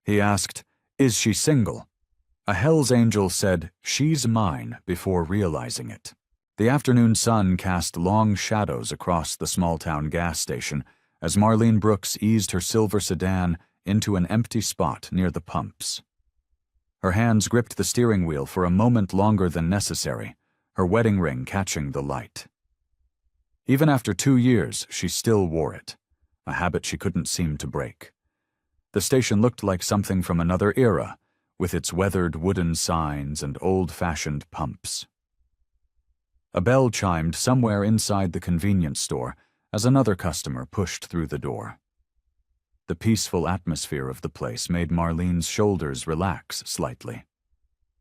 He asked, "Is she single?" A Hell's Angel said, "She's mine," before realizing it. The afternoon sun cast long shadows across the small-town gas station as Marlene Brooks eased her silver sedan into an empty spot near the pumps. Her hands gripped the steering wheel for a moment longer than necessary, her wedding ring catching the light. Even after 2 years, she still wore it, a habit she couldn't seem to break. The station looked like something from another era, with its weathered wooden signs and old-fashioned pumps. A bell chimed somewhere inside the convenience store as another customer pushed through the door. The peaceful atmosphere of the place made Marlene's shoulders relax slightly.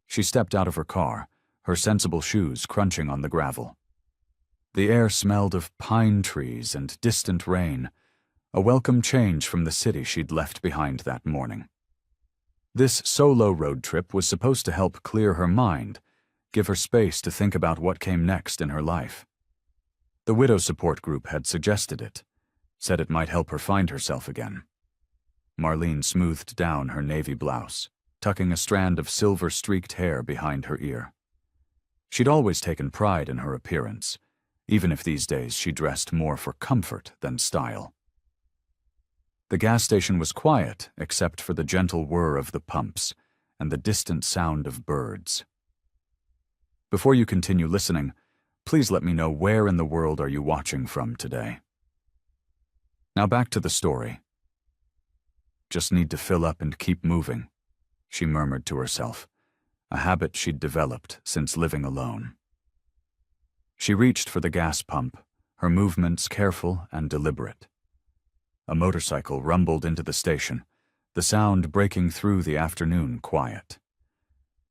She stepped out of her car, her sensible shoes crunching on the gravel. The air smelled of pine trees and distant rain, a welcome change from the city she'd left behind that morning. This solo road trip was supposed to help clear her mind, give her space to think about what came next in her life. The widow support group had suggested it, said it might help her find herself again. Marlene smoothed down her navy blouse, tucking a strand of silver-streaked hair behind her ear. She'd always taken pride in her appearance, even if these days she dressed more for comfort than style. The gas station was quiet except for the gentle whir of the pumps and the distant sound of birds. Before you continue listening, please let me know where in the world are you watching from today. Now back to the story. "Just need to fill up and keep moving," she murmured to herself, a habit she'd developed since living alone. She reached for the gas pump, her movements careful and deliberate. A motorcycle rumbled into the station, the sound breaking through the afternoon quiet.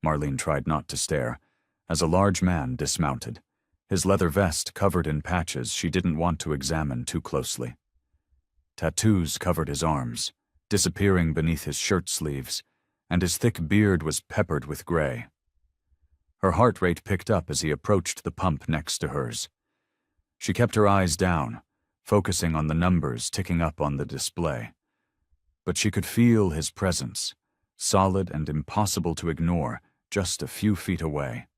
Marlene tried not to stare, as a large man dismounted, his leather vest covered in patches she didn't want to examine too closely. Tattoos covered his arms, disappearing beneath his shirt sleeves, and his thick beard was peppered with gray. Her heart rate picked up as he approached the pump next to hers. She kept her eyes down, focusing on the numbers ticking up on the display. But she could feel his presence, solid and impossible to ignore, just a few feet away.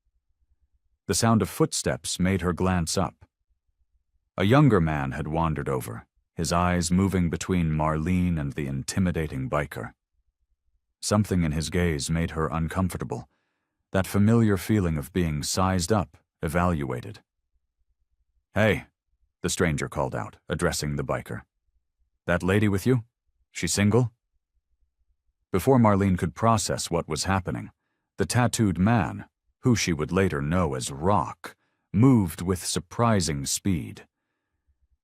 The sound of footsteps made her glance up. A younger man had wandered over, his eyes moving between Marlene and the intimidating biker. Something in his gaze made her uncomfortable, that familiar feeling of being sized up, evaluated. "Hey," the stranger called out, addressing the biker. "That lady with you? She single?" Before Marlene could process what was happening, the tattooed man, who she would later know as Rock, moved with surprising speed.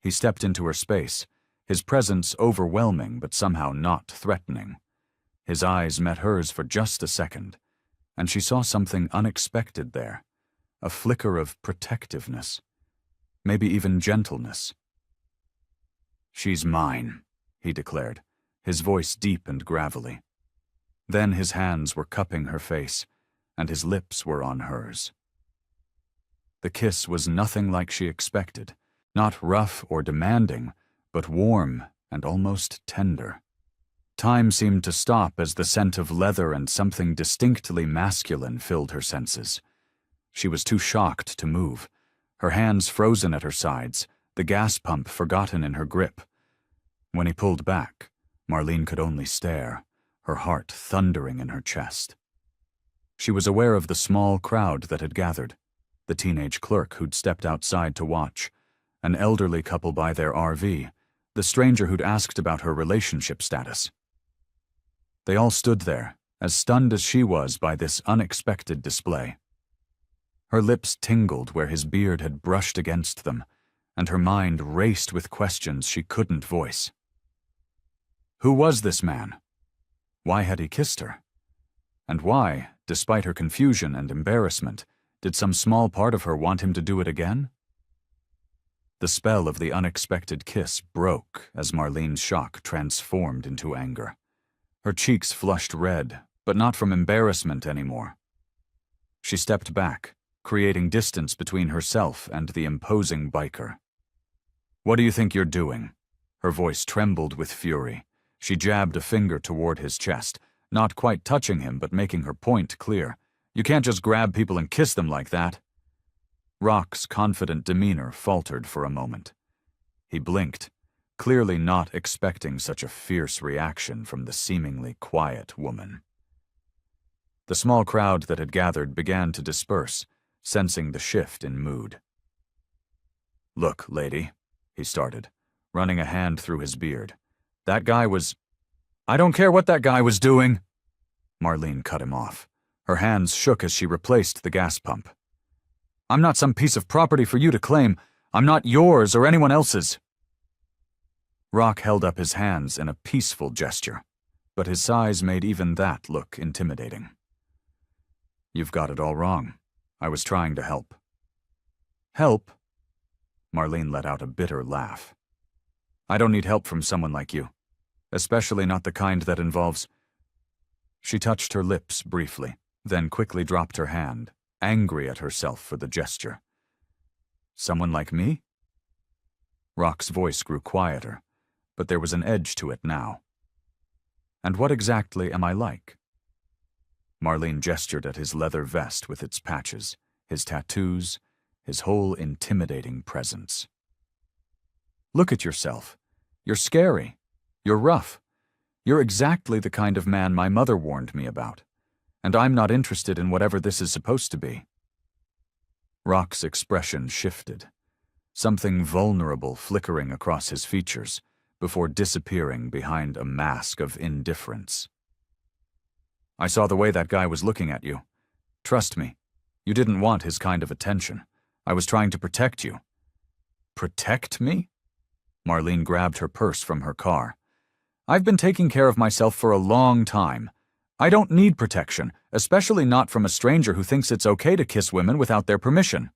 He stepped into her space, his presence overwhelming but somehow not threatening. His eyes met hers for just a second, and she saw something unexpected there, a flicker of protectiveness, maybe even gentleness. "She's mine," he declared, his voice deep and gravelly. Then his hands were cupping her face, and his lips were on hers. The kiss was nothing like she expected, not rough or demanding, but warm and almost tender. Time seemed to stop as the scent of leather and something distinctly masculine filled her senses. She was too shocked to move, her hands frozen at her sides, the gas pump forgotten in her grip. When he pulled back, Marlene could only stare, her heart thundering in her chest. She was aware of the small crowd that had gathered, the teenage clerk who'd stepped outside to watch, an elderly couple by their RV, the stranger who'd asked about her relationship status. They all stood there, as stunned as she was by this unexpected display. Her lips tingled where his beard had brushed against them, and her mind raced with questions she couldn't voice. Who was this man? Why had he kissed her? And why, despite her confusion and embarrassment, did some small part of her want him to do it again? The spell of the unexpected kiss broke as Marlene's shock transformed into anger. Her cheeks flushed red, but not from embarrassment anymore. She stepped back, creating distance between herself and the imposing biker. "What do you think you're doing?" Her voice trembled with fury. She jabbed a finger toward his chest, not quite touching him but making her point clear. You can't just grab people and kiss them like that. Rock's confident demeanor faltered for a moment. He blinked, clearly not expecting such a fierce reaction from the seemingly quiet woman. The small crowd that had gathered began to disperse, sensing the shift in mood. "Look, lady," he started, running a hand through his beard. "That guy was—" "I don't care what that guy was doing," Marlene cut him off. Her hands shook as she replaced the gas pump. "I'm not some piece of property for you to claim. I'm not yours or anyone else's." Rock held up his hands in a peaceful gesture, but his size made even that look intimidating. "You've got it all wrong. I was trying to help." "Help?" Marlene let out a bitter laugh. "I don't need help from someone like you, especially not the kind that involves—" She touched her lips briefly, then quickly dropped her hand, angry at herself for the gesture. "Someone like me?" Rock's voice grew quieter, but there was an edge to it now. "And what exactly am I like?" Marlene gestured at his leather vest with its patches, his tattoos, his whole intimidating presence. "Look at yourself. You're scary. You're rough. You're exactly the kind of man my mother warned me about, and I'm not interested in whatever this is supposed to be." Rock's expression shifted, something vulnerable flickering across his features before disappearing behind a mask of indifference. "I saw the way that guy was looking at you. Trust me, you didn't want his kind of attention. I was trying to protect you." "Protect me?" Marlene grabbed her purse from her car. "I've been taking care of myself for a long time. I don't need protection, especially not from a stranger who thinks it's okay to kiss women without their permission."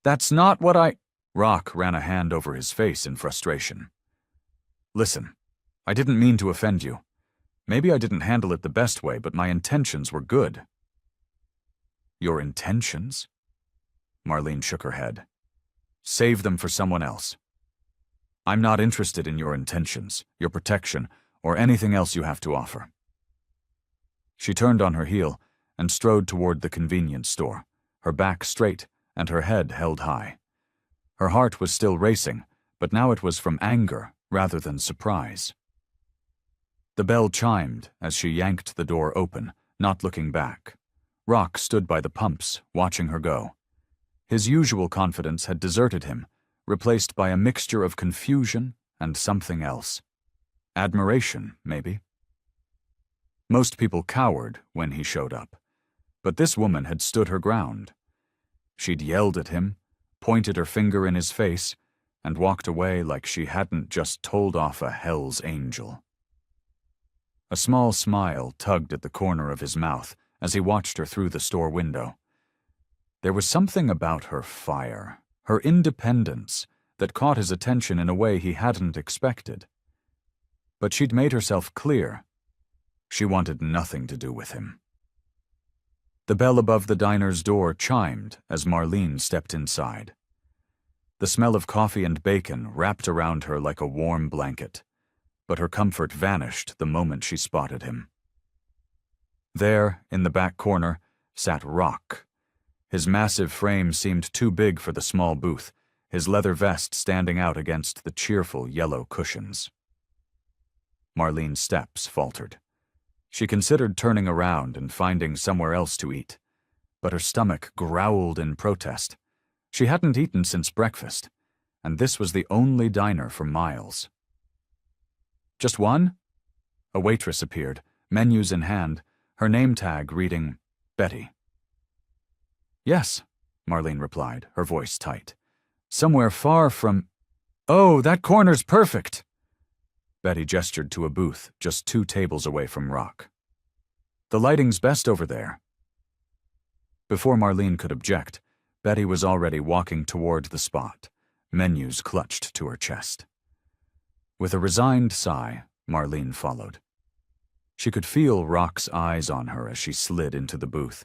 "That's not what I—" Rock ran a hand over his face in frustration. "Listen, I didn't mean to offend you. Maybe I didn't handle it the best way, but my intentions were good." "Your intentions?" Marlene shook her head. "Save them for someone else. I'm not interested in your intentions, your protection, or anything else you have to offer." She turned on her heel and strode toward the convenience store, her back straight and her head held high. Her heart was still racing, but now it was from anger rather than surprise. The bell chimed as she yanked the door open, not looking back. Rock stood by the pumps, watching her go. His usual confidence had deserted him, replaced by a mixture of confusion and something else. Admiration, maybe. Most people cowered when he showed up, but this woman had stood her ground. She'd yelled at him, pointed her finger in his face, and walked away like she hadn't just told off a hell's angel. A small smile tugged at the corner of his mouth as he watched her through the store window. There was something about her fire, her independence, that caught his attention in a way he hadn't expected. But she'd made herself clear. She wanted nothing to do with him. The bell above the diner's door chimed as Marlene stepped inside. The smell of coffee and bacon wrapped around her like a warm blanket, but her comfort vanished the moment she spotted him. There, in the back corner, sat Rock. His massive frame seemed too big for the small booth, his leather vest standing out against the cheerful yellow cushions. Marlene's steps faltered. She considered turning around and finding somewhere else to eat, but her stomach growled in protest. She hadn't eaten since breakfast, and this was the only diner for miles. "Just one?" A waitress appeared, menus in hand, her name tag reading, Betty. "Yes," Marlene replied, her voice tight. "Somewhere far from—" "Oh, that corner's perfect!" Betty gestured to a booth just 2 tables away from Rock. "The lighting's best over there." Before Marlene could object, Betty was already walking toward the spot, menus clutched to her chest. With a resigned sigh, Marlene followed. She could feel Rock's eyes on her as she slid into the booth,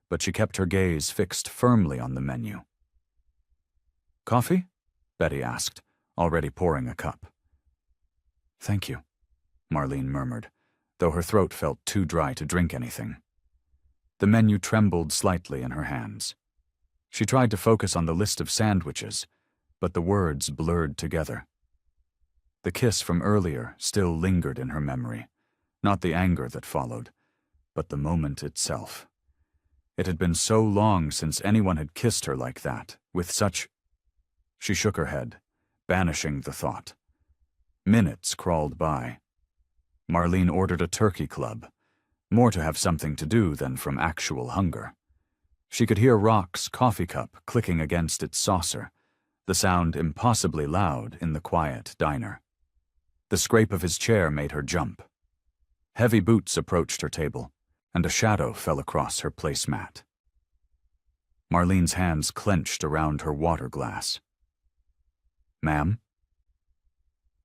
but she kept her gaze fixed firmly on the menu. "Coffee?" Betty asked, already pouring a cup. "Thank you," Marlene murmured, though her throat felt too dry to drink anything. The menu trembled slightly in her hands. She tried to focus on the list of sandwiches, but the words blurred together. The kiss from earlier still lingered in her memory, not the anger that followed, but the moment itself. It had been so long since anyone had kissed her like that, with such... She shook her head, banishing the thought. Minutes crawled by. Marlene ordered a turkey club, more to have something to do than from actual hunger. She could hear Rock's coffee cup clicking against its saucer, the sound impossibly loud in the quiet diner. The scrape of his chair made her jump. Heavy boots approached her table, and a shadow fell across her placemat. Marlene's hands clenched around her water glass. "Ma'am?"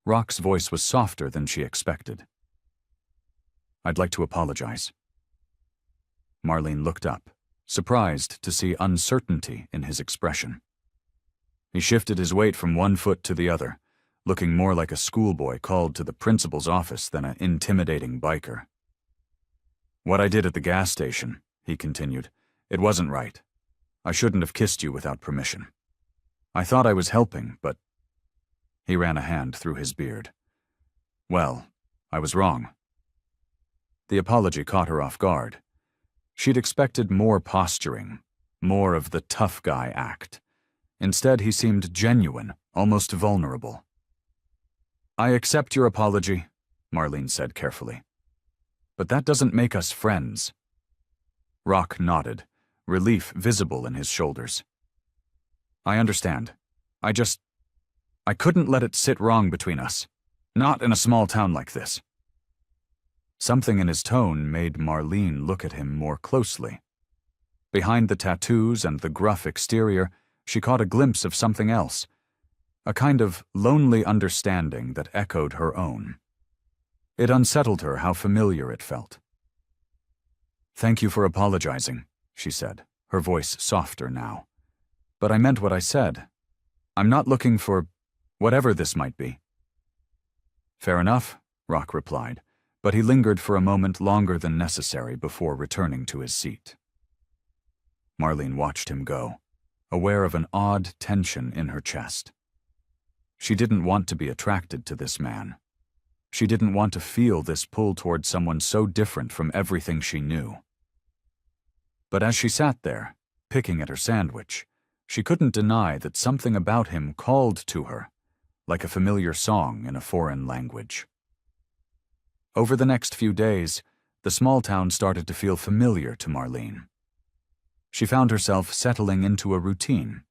Rock's voice was softer than she expected. "I'd like to apologize." Marlene looked up, surprised to see uncertainty in his expression. He shifted his weight from one foot to the other, looking more like a schoolboy called to the principal's office than an intimidating biker. "What I did at the gas station," he continued, "it wasn't right. I shouldn't have kissed you without permission. I thought I was helping, but..." He ran a hand through his beard. "Well, I was wrong." The apology caught her off guard. She'd expected more posturing, more of the tough guy act. Instead, he seemed genuine, almost vulnerable. "I accept your apology," Marlene said carefully. "But that doesn't make us friends." Rock nodded, relief visible in his shoulders. "I understand. I couldn't let it sit wrong between us. Not in a small town like this." Something in his tone made Marlene look at him more closely. Behind the tattoos and the gruff exterior, she caught a glimpse of something else, a kind of lonely understanding that echoed her own. It unsettled her how familiar it felt. "Thank you for apologizing," she said, her voice softer now. "But I meant what I said. I'm not looking for whatever this might be." "Fair enough," Rock replied, but he lingered for a moment longer than necessary before returning to his seat. Marlene watched him go, aware of an odd tension in her chest. She didn't want to be attracted to this man. She didn't want to feel this pull toward someone so different from everything she knew. But as she sat there, picking at her sandwich, she couldn't deny that something about him called to her, like a familiar song in a foreign language. Over the next few days, the small town started to feel familiar to Marlene. She found herself settling into a routine.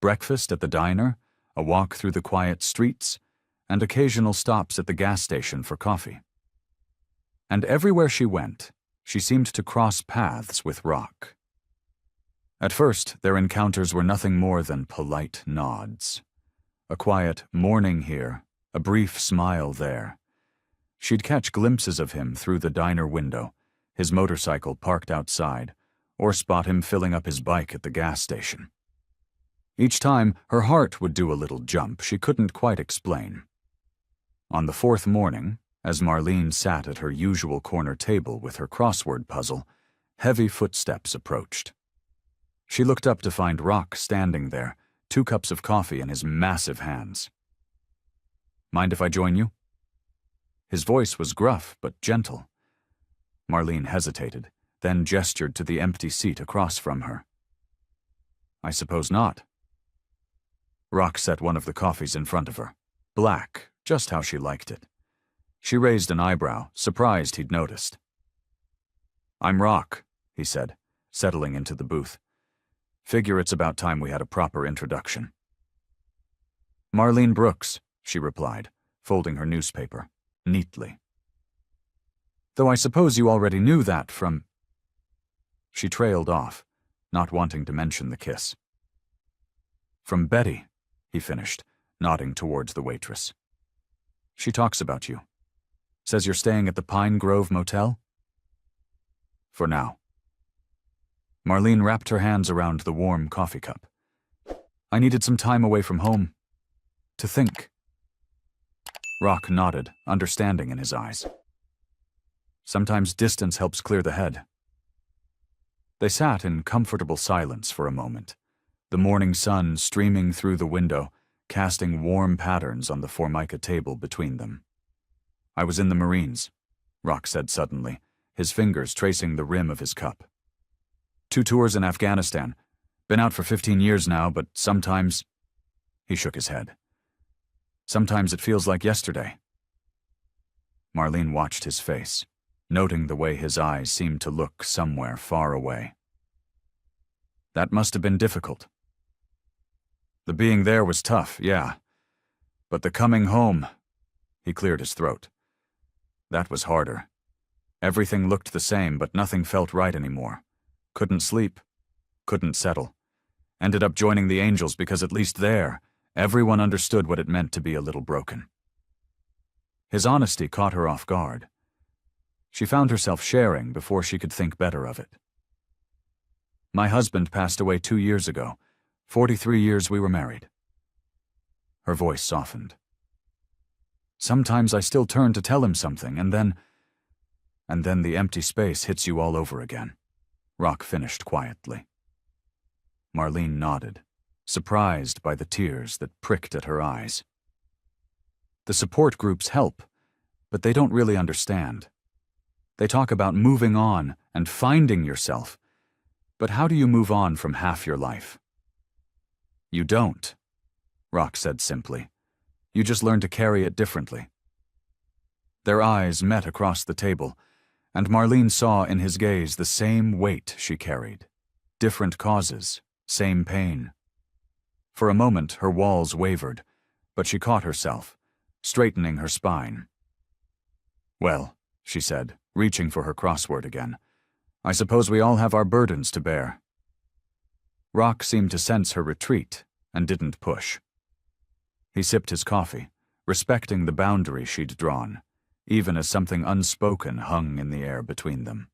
Breakfast at the diner, a walk through the quiet streets, and occasional stops at the gas station for coffee. And everywhere she went, she seemed to cross paths with Rock. At first, their encounters were nothing more than polite nods. A quiet morning here, a brief smile there. She'd catch glimpses of him through the diner window, his motorcycle parked outside, or spot him filling up his bike at the gas station. Each time, her heart would do a little jump she couldn't quite explain. On the fourth morning, as Marlene sat at her usual corner table with her crossword puzzle, heavy footsteps approached. She looked up to find Rock standing there, 2 cups of coffee in his massive hands. "Mind if I join you?" His voice was gruff but gentle. Marlene hesitated, then gestured to the empty seat across from her. "I suppose not." Rock set one of the coffees in front of her, black, just how she liked it. She raised an eyebrow, surprised he'd noticed. "I'm Rock," he said, settling into the booth. "Figure it's about time we had a proper introduction." "Marlene Brooks," she replied, folding her newspaper, neatly. "Though I suppose you already knew that from..." She trailed off, not wanting to mention the kiss. "From Betty," he finished, nodding towards the waitress. "She talks about you. Says you're staying at the Pine Grove Motel?" "For now." Marlene wrapped her hands around the warm coffee cup. "I needed some time away from home. To think." Rock nodded, understanding in his eyes. Sometimes distance helps clear the head." They sat in comfortable silence for a moment, the morning sun streaming through the window, casting warm patterns on the formica table between them. "I was in the Marines," Rock said suddenly, his fingers tracing the rim of his cup. "2 tours in Afghanistan. Been out for 15 years now, but sometimes—" He shook his head. "Sometimes it feels like yesterday." Marlene watched his face, noting the way his eyes seemed to look somewhere far away. "That must have been difficult." "The being there was tough, yeah. But the coming home—" He cleared his throat. "That was harder. Everything looked the same, but nothing felt right anymore. Couldn't sleep. Couldn't settle. Ended up joining the Angels because at least there, everyone understood what it meant to be a little broken." His honesty caught her off guard. She found herself sharing before she could think better of it. "My husband passed away 2 years ago. 43 years we were married." Her voice softened. "Sometimes I still turn to tell him something, and then the empty space hits you all over again," Rock finished quietly. Marlene nodded, surprised by the tears that pricked at her eyes. "The support groups help, but they don't really understand. They talk about moving on and finding yourself, but how do you move on from half your life?" "You don't," Rock said simply. "You just learn to carry it differently." Their eyes met across the table, and Marlene saw in his gaze the same weight she carried. Different causes, same pain. For a moment, her walls wavered, but she caught herself, straightening her spine. "Well," she said, reaching for her crossword again, "I suppose we all have our burdens to bear." Rock seemed to sense her retreat and didn't push. He sipped his coffee, respecting the boundary she'd drawn, even as something unspoken hung in the air between them.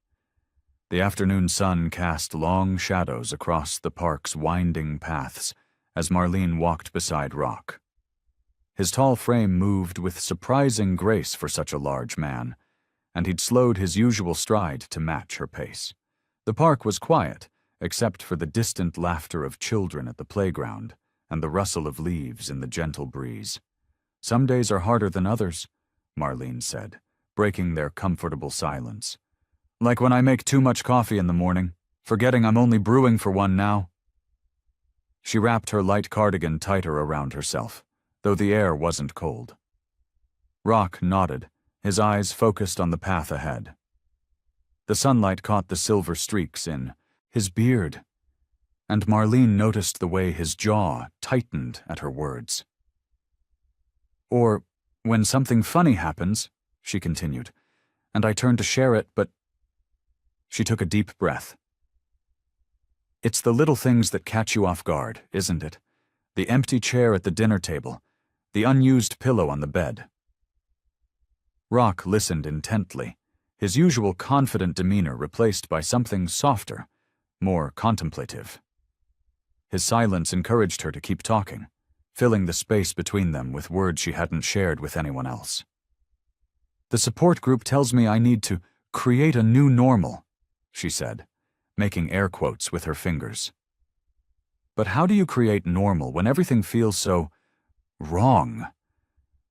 The afternoon sun cast long shadows across the park's winding paths as Marlene walked beside Rock. His tall frame moved with surprising grace for such a large man, and he'd slowed his usual stride to match her pace. The park was quiet, except for the distant laughter of children at the playground and the rustle of leaves in the gentle breeze. "Some days are harder than others," Marlene said, breaking their comfortable silence. "Like when I make too much coffee in the morning, forgetting I'm only brewing for one now." She wrapped her light cardigan tighter around herself, though the air wasn't cold. Rock nodded, his eyes focused on the path ahead. The sunlight caught the silver streaks in his beard, and Marlene noticed the way his jaw tightened at her words. "Or when something funny happens," she continued, "and I turn to share it, but—" She took a deep breath. "It's the little things that catch you off guard, isn't it? The empty chair at the dinner table, the unused pillow on the bed." Rock listened intently, his usual confident demeanor replaced by something softer, more contemplative. His silence encouraged her to keep talking, filling the space between them with words she hadn't shared with anyone else. "The support group tells me I need to create a new normal," she said, making air quotes with her fingers. "But how do you create normal when everything feels so wrong?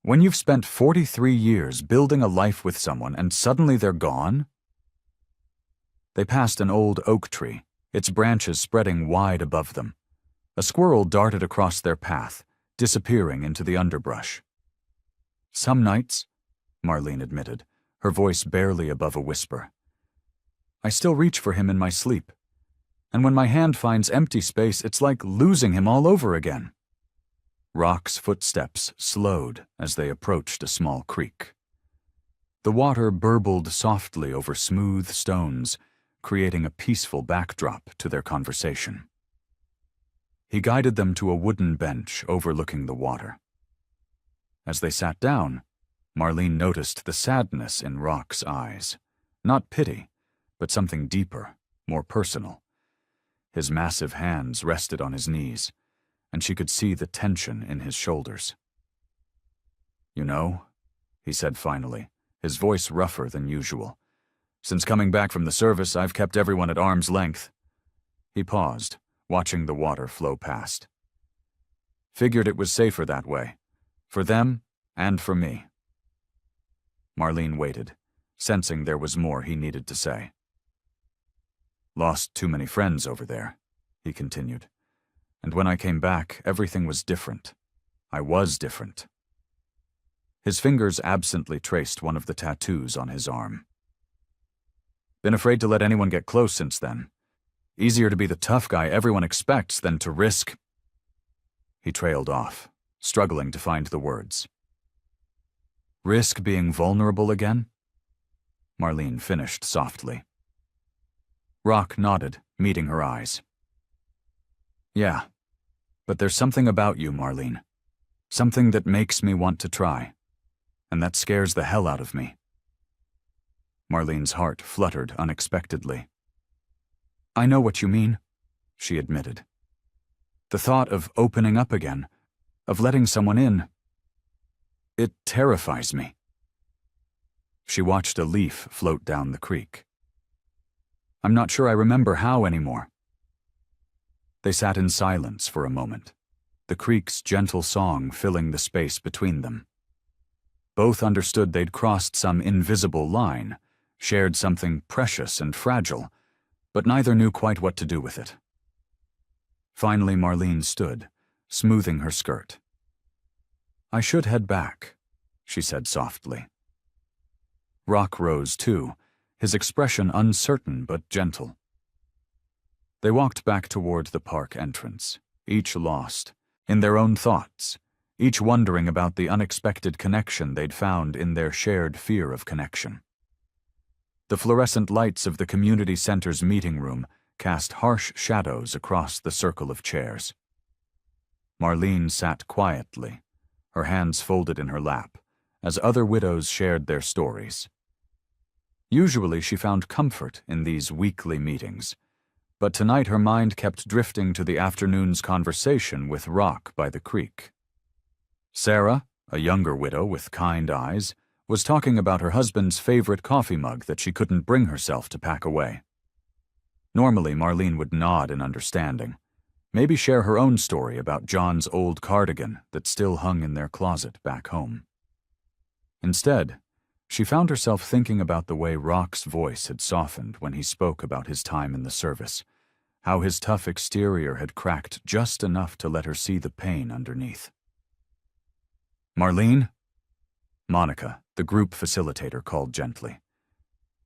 When you've spent 43 years building a life with someone and suddenly they're gone?" They passed an old oak tree, its branches spreading wide above them. A squirrel darted across their path, disappearing into the underbrush. "Some nights," Marlene admitted, her voice barely above a whisper, "I still reach for him in my sleep. And when my hand finds empty space, it's like losing him all over again." Rock's footsteps slowed as they approached a small creek. The water burbled softly over smooth stones, creating a peaceful backdrop to their conversation. He guided them to a wooden bench overlooking the water. As they sat down, Marlene noticed the sadness in Rock's eyes. Not pity, but something deeper, more personal. His massive hands rested on his knees, and she could see the tension in his shoulders. "You know," he said finally, his voice rougher than usual, Since coming back from the service, I've kept everyone at arm's length." He paused, watching the water flow past. "Figured it was safer that way. For them and for me." Marlene waited, sensing there was more he needed to say. "Lost too many friends over there," he continued. "And when I came back, everything was different. I was different." His fingers absently traced one of the tattoos on his arm. "Been afraid to let anyone get close since then. Easier to be the tough guy everyone expects than to risk—" He trailed off, struggling to find the words. "Risk being vulnerable again?" Marlene finished softly. Rock nodded, meeting her eyes. "Yeah, but there's something about you, Marlene. Something that makes me want to try. And that scares the hell out of me." Marlene's heart fluttered unexpectedly. "I know what you mean," she admitted. "The thought of opening up again, of letting someone in, it terrifies me." She watched a leaf float down the creek. "I'm not sure I remember how anymore." They sat in silence for a moment, the creek's gentle song filling the space between them. Both understood they'd crossed some invisible line, shared something precious and fragile, but neither knew quite what to do with it. Finally, Marlene stood, smoothing her skirt. "I should head back," she said softly. Rock rose too, his expression uncertain but gentle. They walked back toward the park entrance, each lost, in their own thoughts, each wondering about the unexpected connection they'd found in their shared fear of connection. The fluorescent lights of the community center's meeting room cast harsh shadows across the circle of chairs. Marlene sat quietly, her hands folded in her lap, as other widows shared their stories. Usually she found comfort in these weekly meetings, but tonight her mind kept drifting to the afternoon's conversation with Rock by the creek. Sarah, a younger widow with kind eyes, was talking about her husband's favorite coffee mug that she couldn't bring herself to pack away. Normally, Marlene would nod in understanding, maybe share her own story about John's old cardigan that still hung in their closet back home. Instead, she found herself thinking about the way Rock's voice had softened when he spoke about his time in the service, how his tough exterior had cracked just enough to let her see the pain underneath. "Marlene?" Monica, the group facilitator, called gently.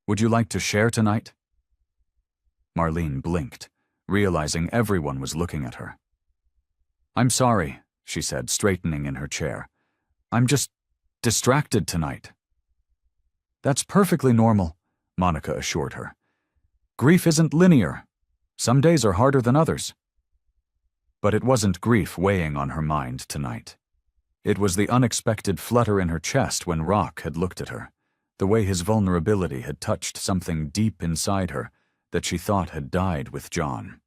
"Would you like to share tonight?" Marlene blinked, realizing everyone was looking at her. "I'm sorry," she said, straightening in her chair. "I'm just distracted tonight." "That's perfectly normal," Monica assured her. "Grief isn't linear. Some days are harder than others." But it wasn't grief weighing on her mind tonight. It was the unexpected flutter in her chest when Rock had looked at her, the way his vulnerability had touched something deep inside her that she thought had died with John.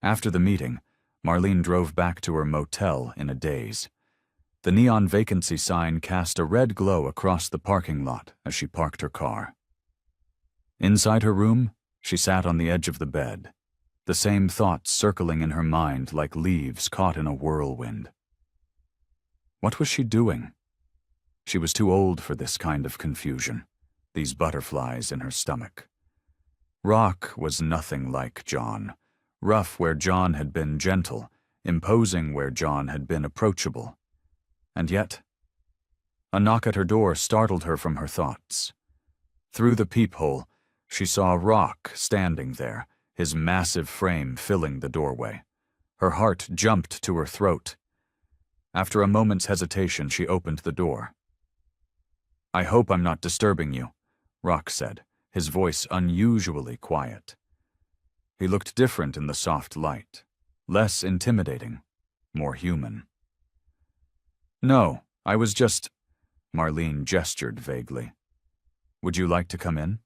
After the meeting, Marlene drove back to her motel in a daze. The neon vacancy sign cast a red glow across the parking lot as she parked her car. Inside her room, she sat on the edge of the bed, the same thoughts circling in her mind like leaves caught in a whirlwind. What was she doing? She was too old for this kind of confusion, these butterflies in her stomach. Rock was nothing like John, rough where John had been gentle, imposing where John had been approachable. And yet, a knock at her door startled her from her thoughts. Through the peephole, she saw Rock standing there, his massive frame filling the doorway. Her heart jumped to her throat. After a moment's hesitation, she opened the door. "I hope I'm not disturbing you," Rock said, his voice unusually quiet. He looked different in the soft light, less intimidating, more human. "No, I was just—" Marlene gestured vaguely. "Would you like to come in?"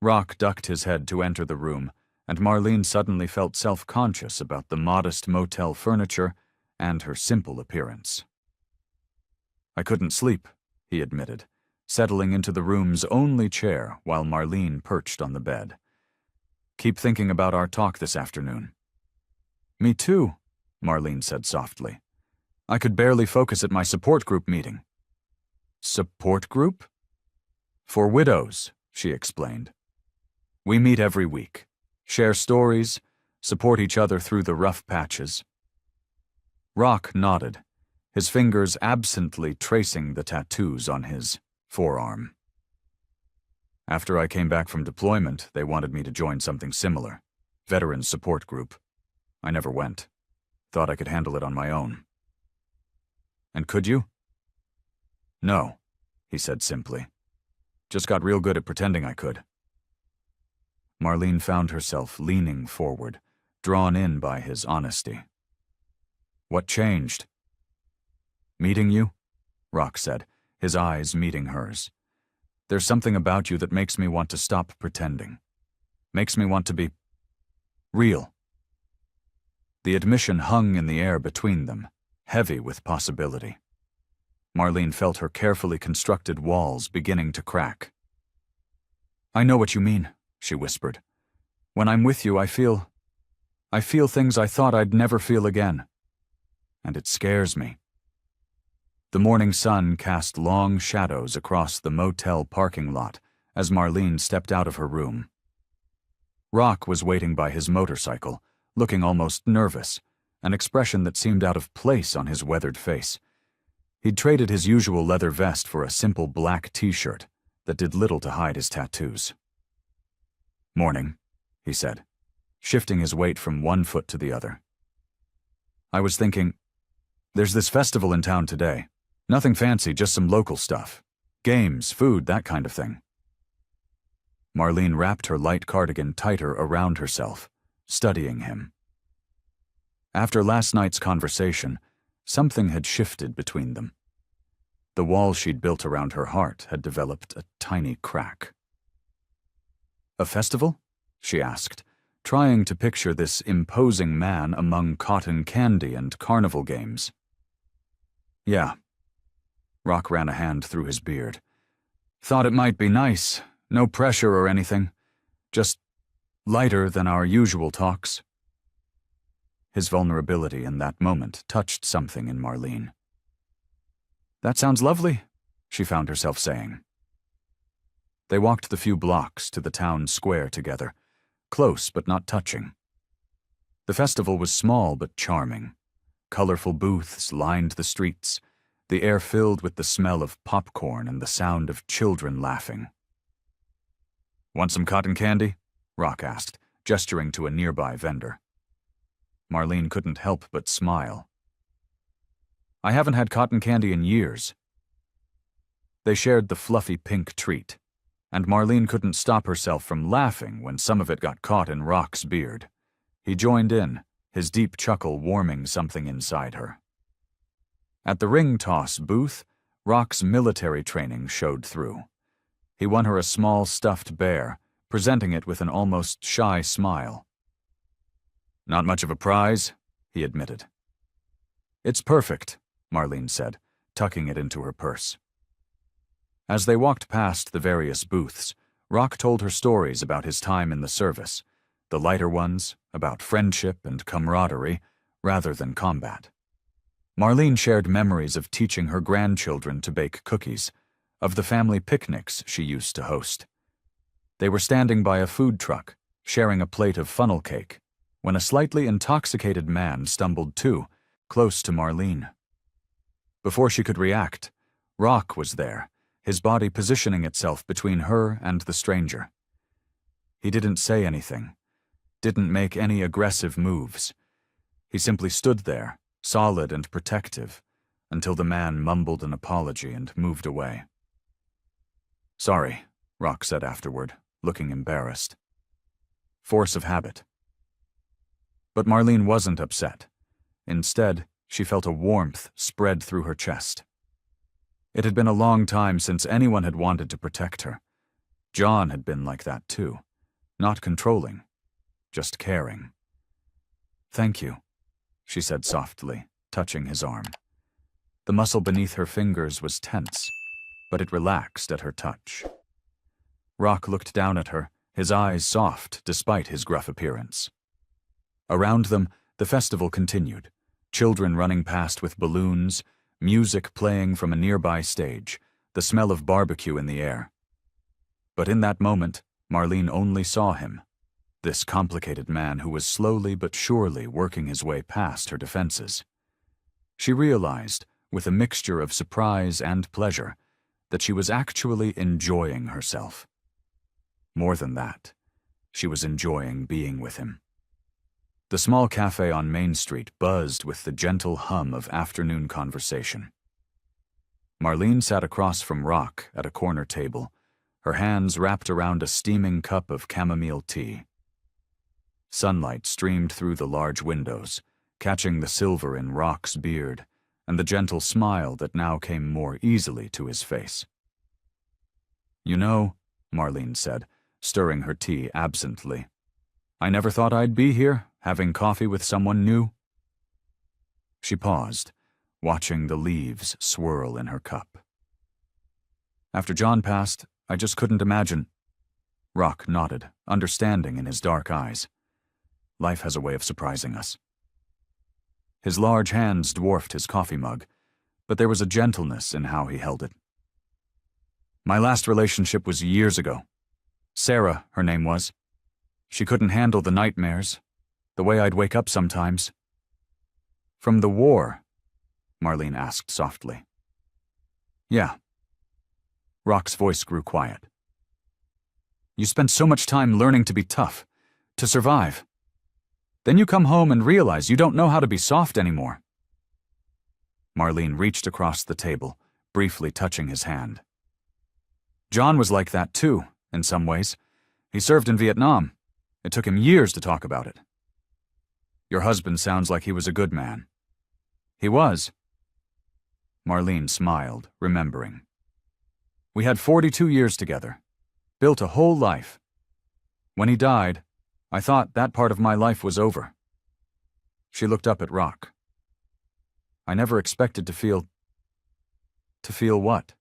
Rock ducked his head to enter the room, and Marlene suddenly felt self-conscious about the modest motel furniture and her simple appearance. "I couldn't sleep," he admitted, settling into the room's only chair while Marlene perched on the bed. "Keep thinking about our talk this afternoon." "Me too," Marlene said softly. "I could barely focus at my support group meeting." "Support group?" "For widows," she explained. "We meet every week, share stories, support each other through the rough patches." Rock nodded, his fingers absently tracing the tattoos on his forearm. "After I came back from deployment, they wanted me to join something similar, veterans support group. I never went. Thought I could handle it on my own." "And could you?" "No," he said simply. "Just got real good at pretending I could." Marlene found herself leaning forward, drawn in by his honesty. "What changed?" "Meeting you," Rock said, his eyes meeting hers. "There's something about you that makes me want to stop pretending. Makes me want to be real." The admission hung in the air between them, heavy with possibility. Marlene felt her carefully constructed walls beginning to crack. "I know what you mean," she whispered. "When I'm with you, I feel things I thought I'd never feel again. And it scares me." The morning sun cast long shadows across the motel parking lot as Marlene stepped out of her room. Rock was waiting by his motorcycle, looking almost nervous, an expression that seemed out of place on his weathered face. He'd traded his usual leather vest for a simple black t-shirt that did little to hide his tattoos. "Morning," he said, shifting his weight from one foot to the other. "I was thinking, there's this festival in town today. Nothing fancy, just some local stuff. Games, food, that kind of thing." Marlene wrapped her light cardigan tighter around herself, studying him. After last night's conversation, something had shifted between them. The wall she'd built around her heart had developed a tiny crack. "A festival?" she asked, trying to picture this imposing man among cotton candy and carnival games. "Yeah." Rock ran a hand through his beard. "Thought it might be nice, no pressure or anything, just lighter than our usual talks." His vulnerability in that moment touched something in Marlene. "That sounds lovely," she found herself saying. They walked the few blocks to the town square together, close but not touching. The festival was small but charming. Colorful booths lined the streets, the air filled with the smell of popcorn and the sound of children laughing. "Want some cotton candy?" Rock asked, gesturing to a nearby vendor. Marlene couldn't help but smile. "I haven't had cotton candy in years." They shared the fluffy pink treat, and Marlene couldn't stop herself from laughing when some of it got caught in Rock's beard. He joined in, his deep chuckle warming something inside her. At the ring toss booth, Rock's military training showed through. He won her a small stuffed bear, presenting it with an almost shy smile. "Not much of a prize," he admitted. "It's perfect," Marlene said, tucking it into her purse. As they walked past the various booths, Rock told her stories about his time in the service, the lighter ones about friendship and camaraderie rather than combat. Marlene shared memories of teaching her grandchildren to bake cookies, of the family picnics she used to host. They were standing by a food truck, sharing a plate of funnel cake, when a slightly intoxicated man stumbled too, close to Marlene. Before she could react, Rock was there, his body positioning itself between her and the stranger. He didn't say anything, didn't make any aggressive moves. He simply stood there, solid and protective, until the man mumbled an apology and moved away. "Sorry," Rock said afterward, looking embarrassed. Force of habit. But Marlene wasn't upset. Instead, she felt a warmth spread through her chest. It had been a long time since anyone had wanted to protect her. John had been like that too, not controlling, just caring. "Thank you," she said softly, touching his arm. The muscle beneath her fingers was tense, but it relaxed at her touch. Rock looked down at her, his eyes soft despite his gruff appearance. Around them, the festival continued, children running past with balloons, music playing from a nearby stage, the smell of barbecue in the air. But in that moment, Marlene only saw him, this complicated man who was slowly but surely working his way past her defenses. She realized, with a mixture of surprise and pleasure, that she was actually enjoying herself. More than that, she was enjoying being with him. The small cafe on Main Street buzzed with the gentle hum of afternoon conversation. Marlene sat across from Rock at a corner table, her hands wrapped around a steaming cup of chamomile tea. Sunlight streamed through the large windows, catching the silver in Rock's beard and the gentle smile that now came more easily to his face. "You know," Marlene said, stirring her tea absently, "I never thought I'd be here, having coffee with someone new." She paused, watching the leaves swirl in her cup. "After John passed, I just couldn't imagine." Rock nodded, understanding in his dark eyes. Life has a way of surprising us. His large hands dwarfed his coffee mug, but there was a gentleness in how he held it. "My last relationship was years ago. Sarah, her name was. She couldn't handle the nightmares, the way I'd wake up sometimes." "From the war?" Marlene asked softly. "Yeah." Rock's voice grew quiet. "You spent so much time learning to be tough, to survive. Then you come home and realize you don't know how to be soft anymore." Marlene reached across the table, briefly touching his hand. "John was like that too, in some ways. He served in Vietnam. It took him years to talk about it." "Your husband sounds like he was a good man." "He was." Marlene smiled, remembering. "We had 42 years together, built a whole life. When he died, I thought that part of my life was over." She looked up at Rock. "I never expected to feel..." "To feel what?"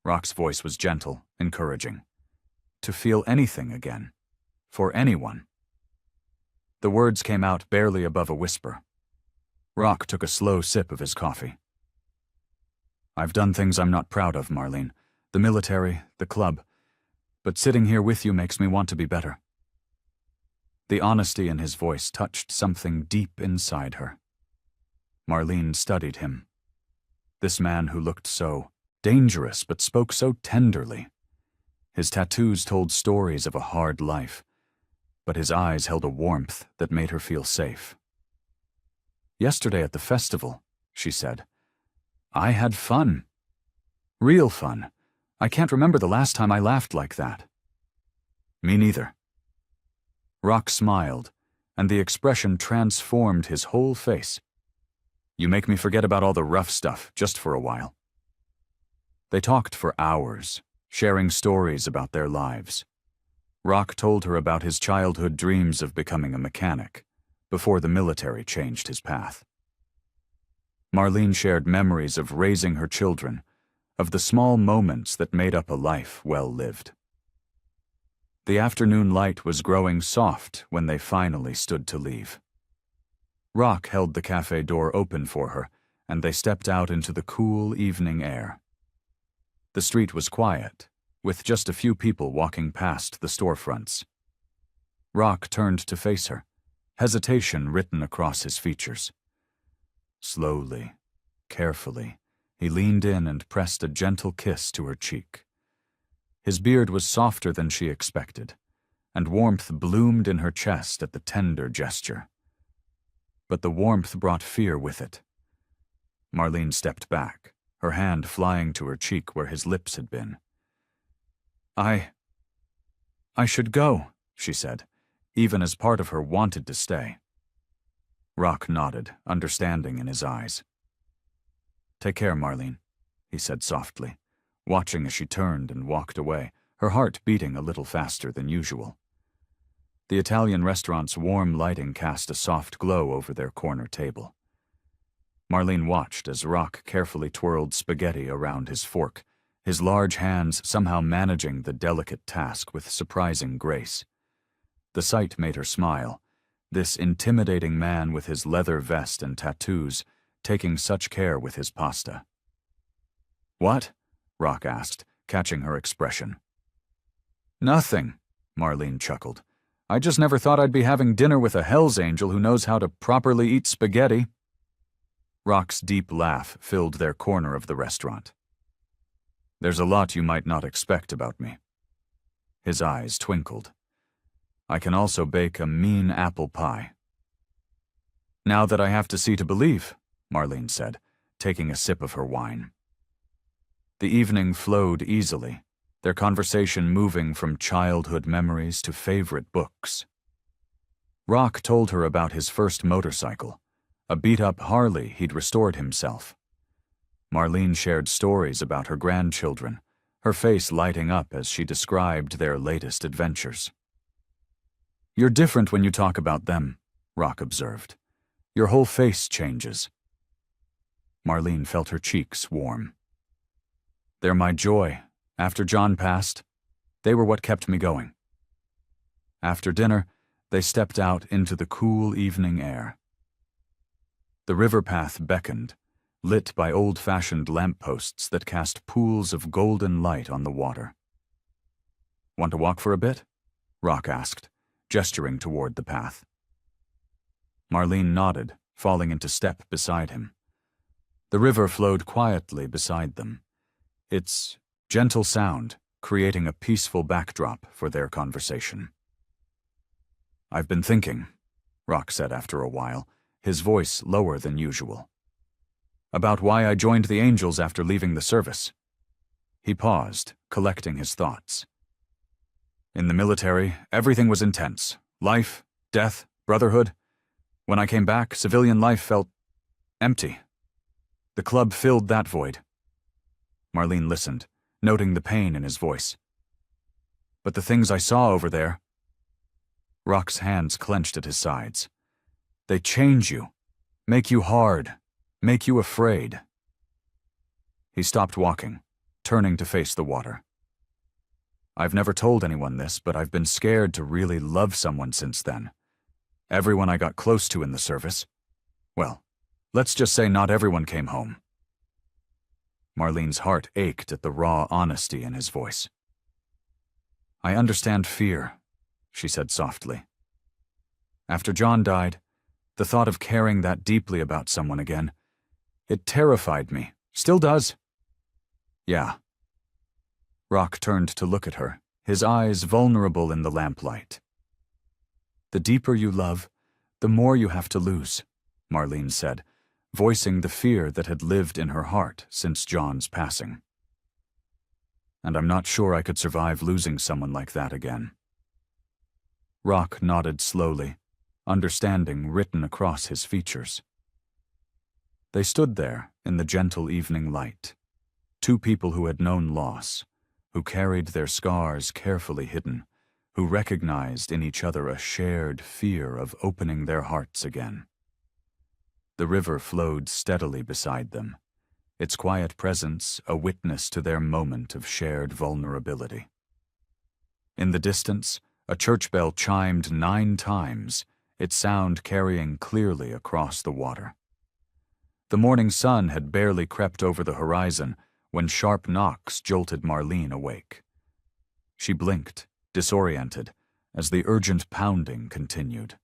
Rock's voice was gentle, encouraging. "To feel anything again. For anyone." The words came out barely above a whisper. Rock took a slow sip of his coffee. "I've done things I'm not proud of, Marlene. The military, the club. But sitting here with you makes me want to be better." The honesty in his voice touched something deep inside her. Marlene studied him. This man who looked so dangerous but spoke so tenderly. His tattoos told stories of a hard life, but his eyes held a warmth that made her feel safe. "Yesterday at the festival," she said, "I had fun. Real fun. I can't remember the last time I laughed like that." "Me neither." Rock smiled, and the expression transformed his whole face. "You make me forget about all the rough stuff, just for a while." They talked for hours, sharing stories about their lives. Rock told her about his childhood dreams of becoming a mechanic, before the military changed his path. Marlene shared memories of raising her children, of the small moments that made up a life well lived. The afternoon light was growing soft when they finally stood to leave. Rock held the cafe door open for her, and they stepped out into the cool evening air. The street was quiet, with just a few people walking past the storefronts. Rock turned to face her, hesitation written across his features. Slowly, carefully, he leaned in and pressed a gentle kiss to her cheek. His beard was softer than she expected, and warmth bloomed in her chest at the tender gesture. But the warmth brought fear with it. Marlene stepped back, her hand flying to her cheek where his lips had been. I should go," she said, even as part of her wanted to stay. Rock nodded, understanding in his eyes. "Take care, Marlene," he said softly, watching as she turned and walked away, her heart beating a little faster than usual. The Italian restaurant's warm lighting cast a soft glow over their corner table. Marlene watched as Rock carefully twirled spaghetti around his fork, his large hands somehow managing the delicate task with surprising grace. The sight made her smile, this intimidating man with his leather vest and tattoos, taking such care with his pasta. "What?" Rock asked, catching her expression. "Nothing," Marlene chuckled. "I just never thought I'd be having dinner with a Hell's Angel who knows how to properly eat spaghetti." Rock's deep laugh filled their corner of the restaurant. "There's a lot you might not expect about me." His eyes twinkled. "I can also bake a mean apple pie." "Now that I have to see to believe," Marlene said, taking a sip of her wine. The evening flowed easily, their conversation moving from childhood memories to favorite books. Rock told her about his first motorcycle, a beat-up Harley he'd restored himself. Marlene shared stories about her grandchildren, her face lighting up as she described their latest adventures. "You're different when you talk about them," Rock observed. "Your whole face changes." Marlene felt her cheeks warm. "They're my joy. After John passed, they were what kept me going." After dinner, they stepped out into the cool evening air. The river path beckoned, lit by old-fashioned lampposts that cast pools of golden light on the water. "Want to walk for a bit?" Rock asked, gesturing toward the path. Marlene nodded, falling into step beside him. The river flowed quietly beside them, its gentle sound creating a peaceful backdrop for their conversation. "I've been thinking," Rock said after a while, his voice lower than usual, "about why I joined the Angels after leaving the service." He paused, collecting his thoughts. "In the military, everything was intense. Life, death, brotherhood. When I came back, civilian life felt empty. The club filled that void." Marlene listened, noting the pain in his voice. "But the things I saw over there..." Rock's hands clenched at his sides. "They change you, make you hard, make you afraid." He stopped walking, turning to face the water. "I've never told anyone this, but I've been scared to really love someone since then. Everyone I got close to in the service. Well, let's just say not everyone came home." Marlene's heart ached at the raw honesty in his voice. "I understand fear," she said softly. "After John died, the thought of caring that deeply about someone again, it terrified me. Still does." "Yeah." Rock turned to look at her, his eyes vulnerable in the lamplight. "The deeper you love, the more you have to lose," Marlene said, voicing the fear that had lived in her heart since John's passing. "And I'm not sure I could survive losing someone like that again." Rock nodded slowly, understanding written across his features. They stood there in the gentle evening light, two people who had known loss, who carried their scars carefully hidden, who recognized in each other a shared fear of opening their hearts again. The river flowed steadily beside them, its quiet presence a witness to their moment of shared vulnerability. In the distance, a church bell chimed 9 times, its sound carrying clearly across the water. The morning sun had barely crept over the horizon when sharp knocks jolted Marlene awake. She blinked, disoriented, as the urgent pounding continued.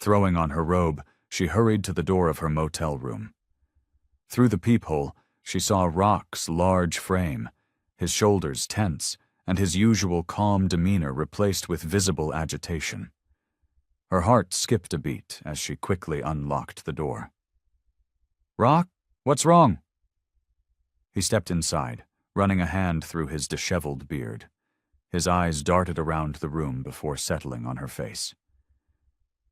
Throwing on her robe, she hurried to the door of her motel room. Through the peephole, she saw Rock's large frame, his shoulders tense, and his usual calm demeanor replaced with visible agitation. Her heart skipped a beat as she quickly unlocked the door. "Rock, what's wrong?" He stepped inside, running a hand through his disheveled beard. His eyes darted around the room before settling on her face.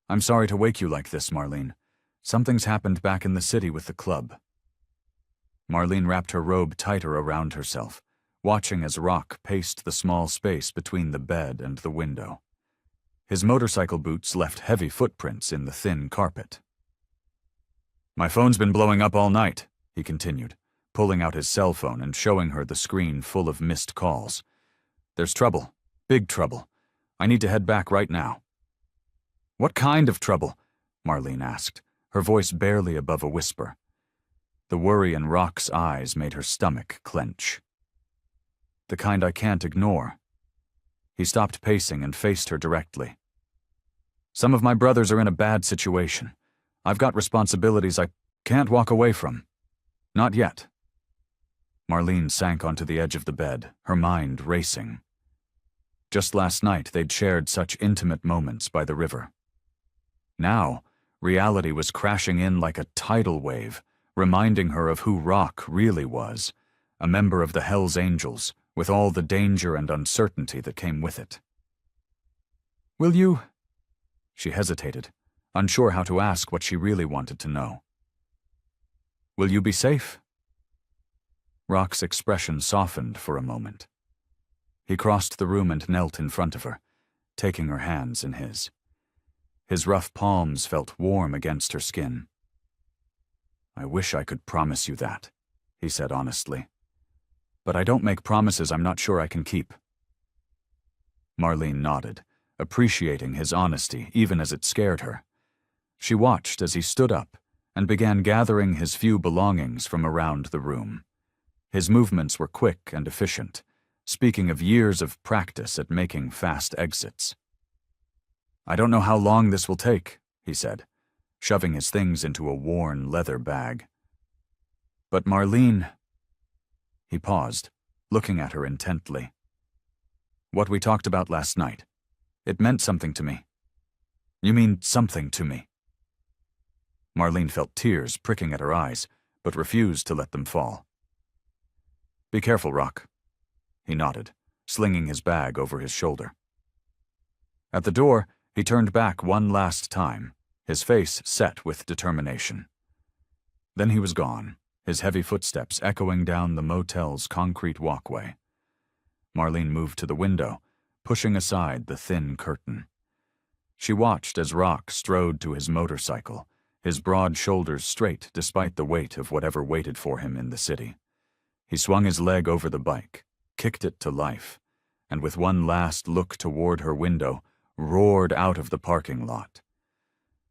"I'm sorry to wake you like this, Marlene. Something's happened back in the city with the club." Marlene wrapped her robe tighter around herself, watching as Rock paced the small space between the bed and the window. His motorcycle boots left heavy footprints in the thin carpet. "My phone's been blowing up all night," he continued, pulling out his cell phone and showing her the screen full of missed calls. "There's trouble. Big trouble. I need to head back right now." "What kind of trouble?" Marlene asked, her voice barely above a whisper. The worry in Rock's eyes made her stomach clench. "The kind I can't ignore." He stopped pacing and faced her directly. "Some of my brothers are in a bad situation. I've got responsibilities I can't walk away from. Not yet." Marlene sank onto the edge of the bed, her mind racing. Just last night they'd shared such intimate moments by the river. Now, reality was crashing in like a tidal wave, reminding her of who Rock really was, a member of the Hells Angels, with all the danger and uncertainty that came with it. "Will you?" She hesitated, unsure how to ask what she really wanted to know. "Will you be safe?" Rock's expression softened for a moment. He crossed the room and knelt in front of her, taking her hands in his. His rough palms felt warm against her skin. "I wish I could promise you that," he said honestly. "But I don't make promises I'm not sure I can keep." Marlene nodded, appreciating his honesty even as it scared her. She watched as he stood up and began gathering his few belongings from around the room. His movements were quick and efficient, speaking of years of practice at making fast exits. "I don't know how long this will take," he said, shoving his things into a worn leather bag. "But Marlene—" He paused, looking at her intently. "What we talked about last night, it meant something to me." "You mean something to me?" Marlene felt tears pricking at her eyes, but refused to let them fall. "Be careful, Rock." He nodded, slinging his bag over his shoulder. At the door, he turned back one last time, his face set with determination. Then he was gone, his heavy footsteps echoing down the motel's concrete walkway. Marlene moved to the window, pushing aside the thin curtain. She watched as Rock strode to his motorcycle, his broad shoulders straight despite the weight of whatever waited for him in the city. He swung his leg over the bike, kicked it to life, and with one last look toward her window, roared out of the parking lot.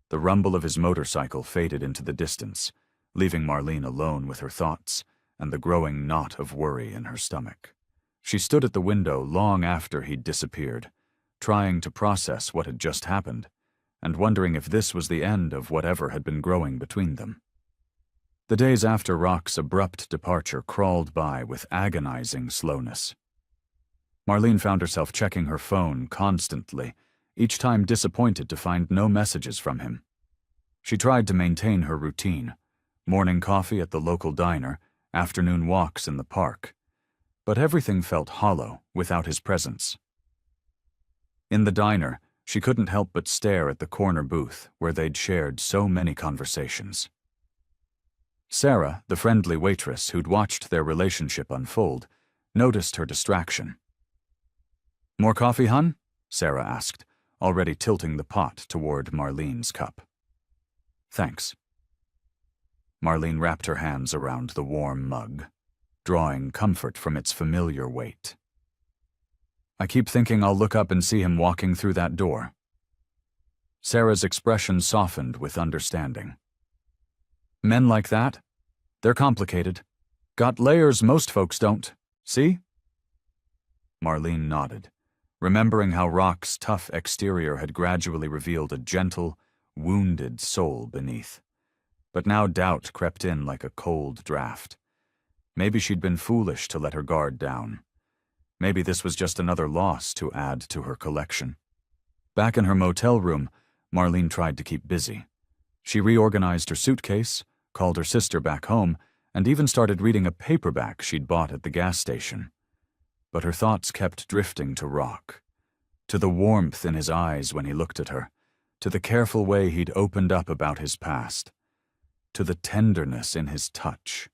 The rumble of his motorcycle faded into the distance, leaving Marlene alone with her thoughts and the growing knot of worry in her stomach. She stood at the window long after he'd disappeared, trying to process what had just happened, and wondering if this was the end of whatever had been growing between them. The days after Rock's abrupt departure crawled by with agonizing slowness. Marlene found herself checking her phone constantly, each time disappointed to find no messages from him. She tried to maintain her routine, morning coffee at the local diner, afternoon walks in the park, but everything felt hollow without his presence. In the diner, she couldn't help but stare at the corner booth where they'd shared so many conversations. Sarah, the friendly waitress who'd watched their relationship unfold, noticed her distraction. "More coffee, hun?" Sarah asked, already tilting the pot toward Marlene's cup. "Thanks." Marlene wrapped her hands around the warm mug, drawing comfort from its familiar weight. "I keep thinking I'll look up and see him walking through that door." Sarah's expression softened with understanding. "Men like that? They're complicated. Got layers most folks don't. See?" Marlene nodded, remembering how Rock's tough exterior had gradually revealed a gentle, wounded soul beneath. But now doubt crept in like a cold draft. Maybe she'd been foolish to let her guard down. Maybe this was just another loss to add to her collection. Back in her motel room, Marlene tried to keep busy. She reorganized her suitcase, called her sister back home, and even started reading a paperback she'd bought at the gas station. But her thoughts kept drifting to Rock, to the warmth in his eyes when he looked at her, to the careful way he'd opened up about his past, to the tenderness in his touch.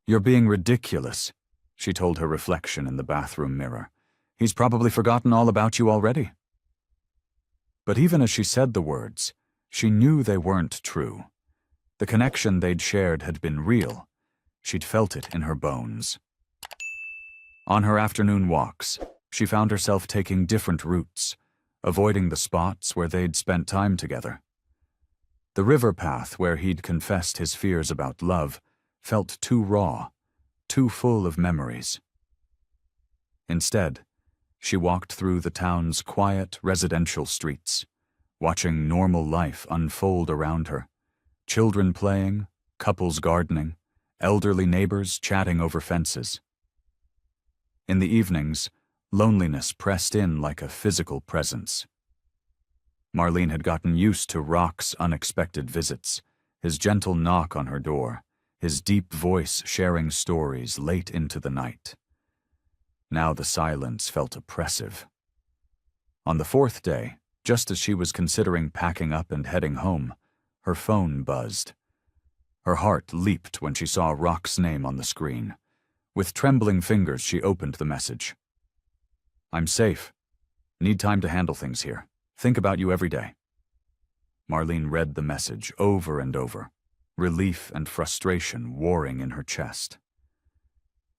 "You're being ridiculous," she told her reflection in the bathroom mirror. "He's probably forgotten all about you already." But even as she said the words, she knew they weren't true. The connection they'd shared had been real, She'd felt it in her bones. On her afternoon walks, she found herself taking different routes, avoiding the spots where they'd spent time together. The river path where he'd confessed his fears about love felt too raw, too full of memories. Instead, she walked through the town's quiet residential streets, watching normal life unfold around her. Children playing, couples gardening, elderly neighbors chatting over fences. In the evenings, loneliness pressed in like a physical presence. Marlene had gotten used to Rock's unexpected visits, his gentle knock on her door, his deep voice sharing stories late into the night. Now the silence felt oppressive. On the fourth day, just as she was considering packing up and heading home, her phone buzzed. Her heart leaped when she saw Rock's name on the screen. With trembling fingers, she opened the message. "I'm safe. Need time to handle things here. Think about you every day." Marlene read the message over and over, relief and frustration warring in her chest.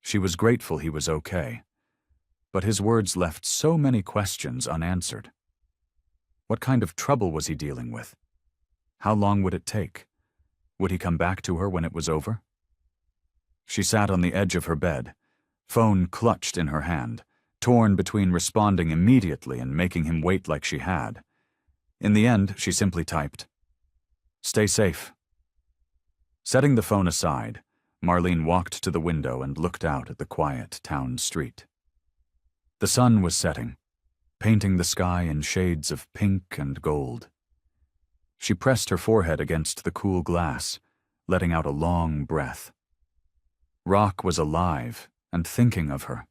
She was grateful he was okay, but his words left so many questions unanswered. What kind of trouble was he dealing with? How long would it take? Would he come back to her when it was over? She sat on the edge of her bed, phone clutched in her hand, torn between responding immediately and making him wait like she had. In the end, she simply typed, "Stay safe." Setting the phone aside, Marlene walked to the window and looked out at the quiet town street. The sun was setting, painting the sky in shades of pink and gold. She pressed her forehead against the cool glass, letting out a long breath. Rock was alive and thinking of her.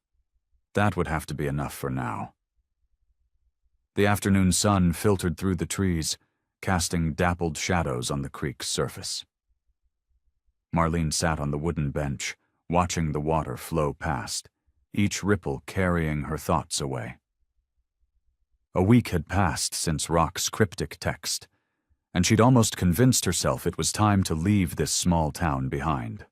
That would have to be enough for now. The afternoon sun filtered through the trees, casting dappled shadows on the creek's surface. Marlene sat on the wooden bench, watching the water flow past, each ripple carrying her thoughts away. A week had passed since Rock's cryptic text, and she'd almost convinced herself it was time to leave this small town behind.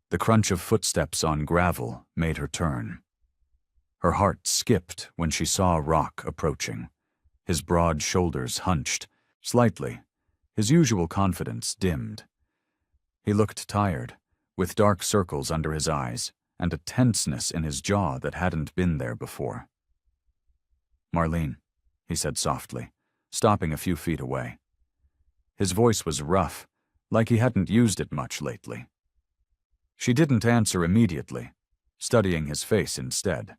The crunch of footsteps on gravel made her turn. Her heart skipped when she saw Rock approaching, his broad shoulders hunched, slightly, his usual confidence dimmed. He looked tired, with dark circles under his eyes and a tenseness in his jaw that hadn't been there before. "Marlene," he said softly, stopping a few feet away. His voice was rough, like he hadn't used it much lately. She didn't answer immediately, studying his face instead.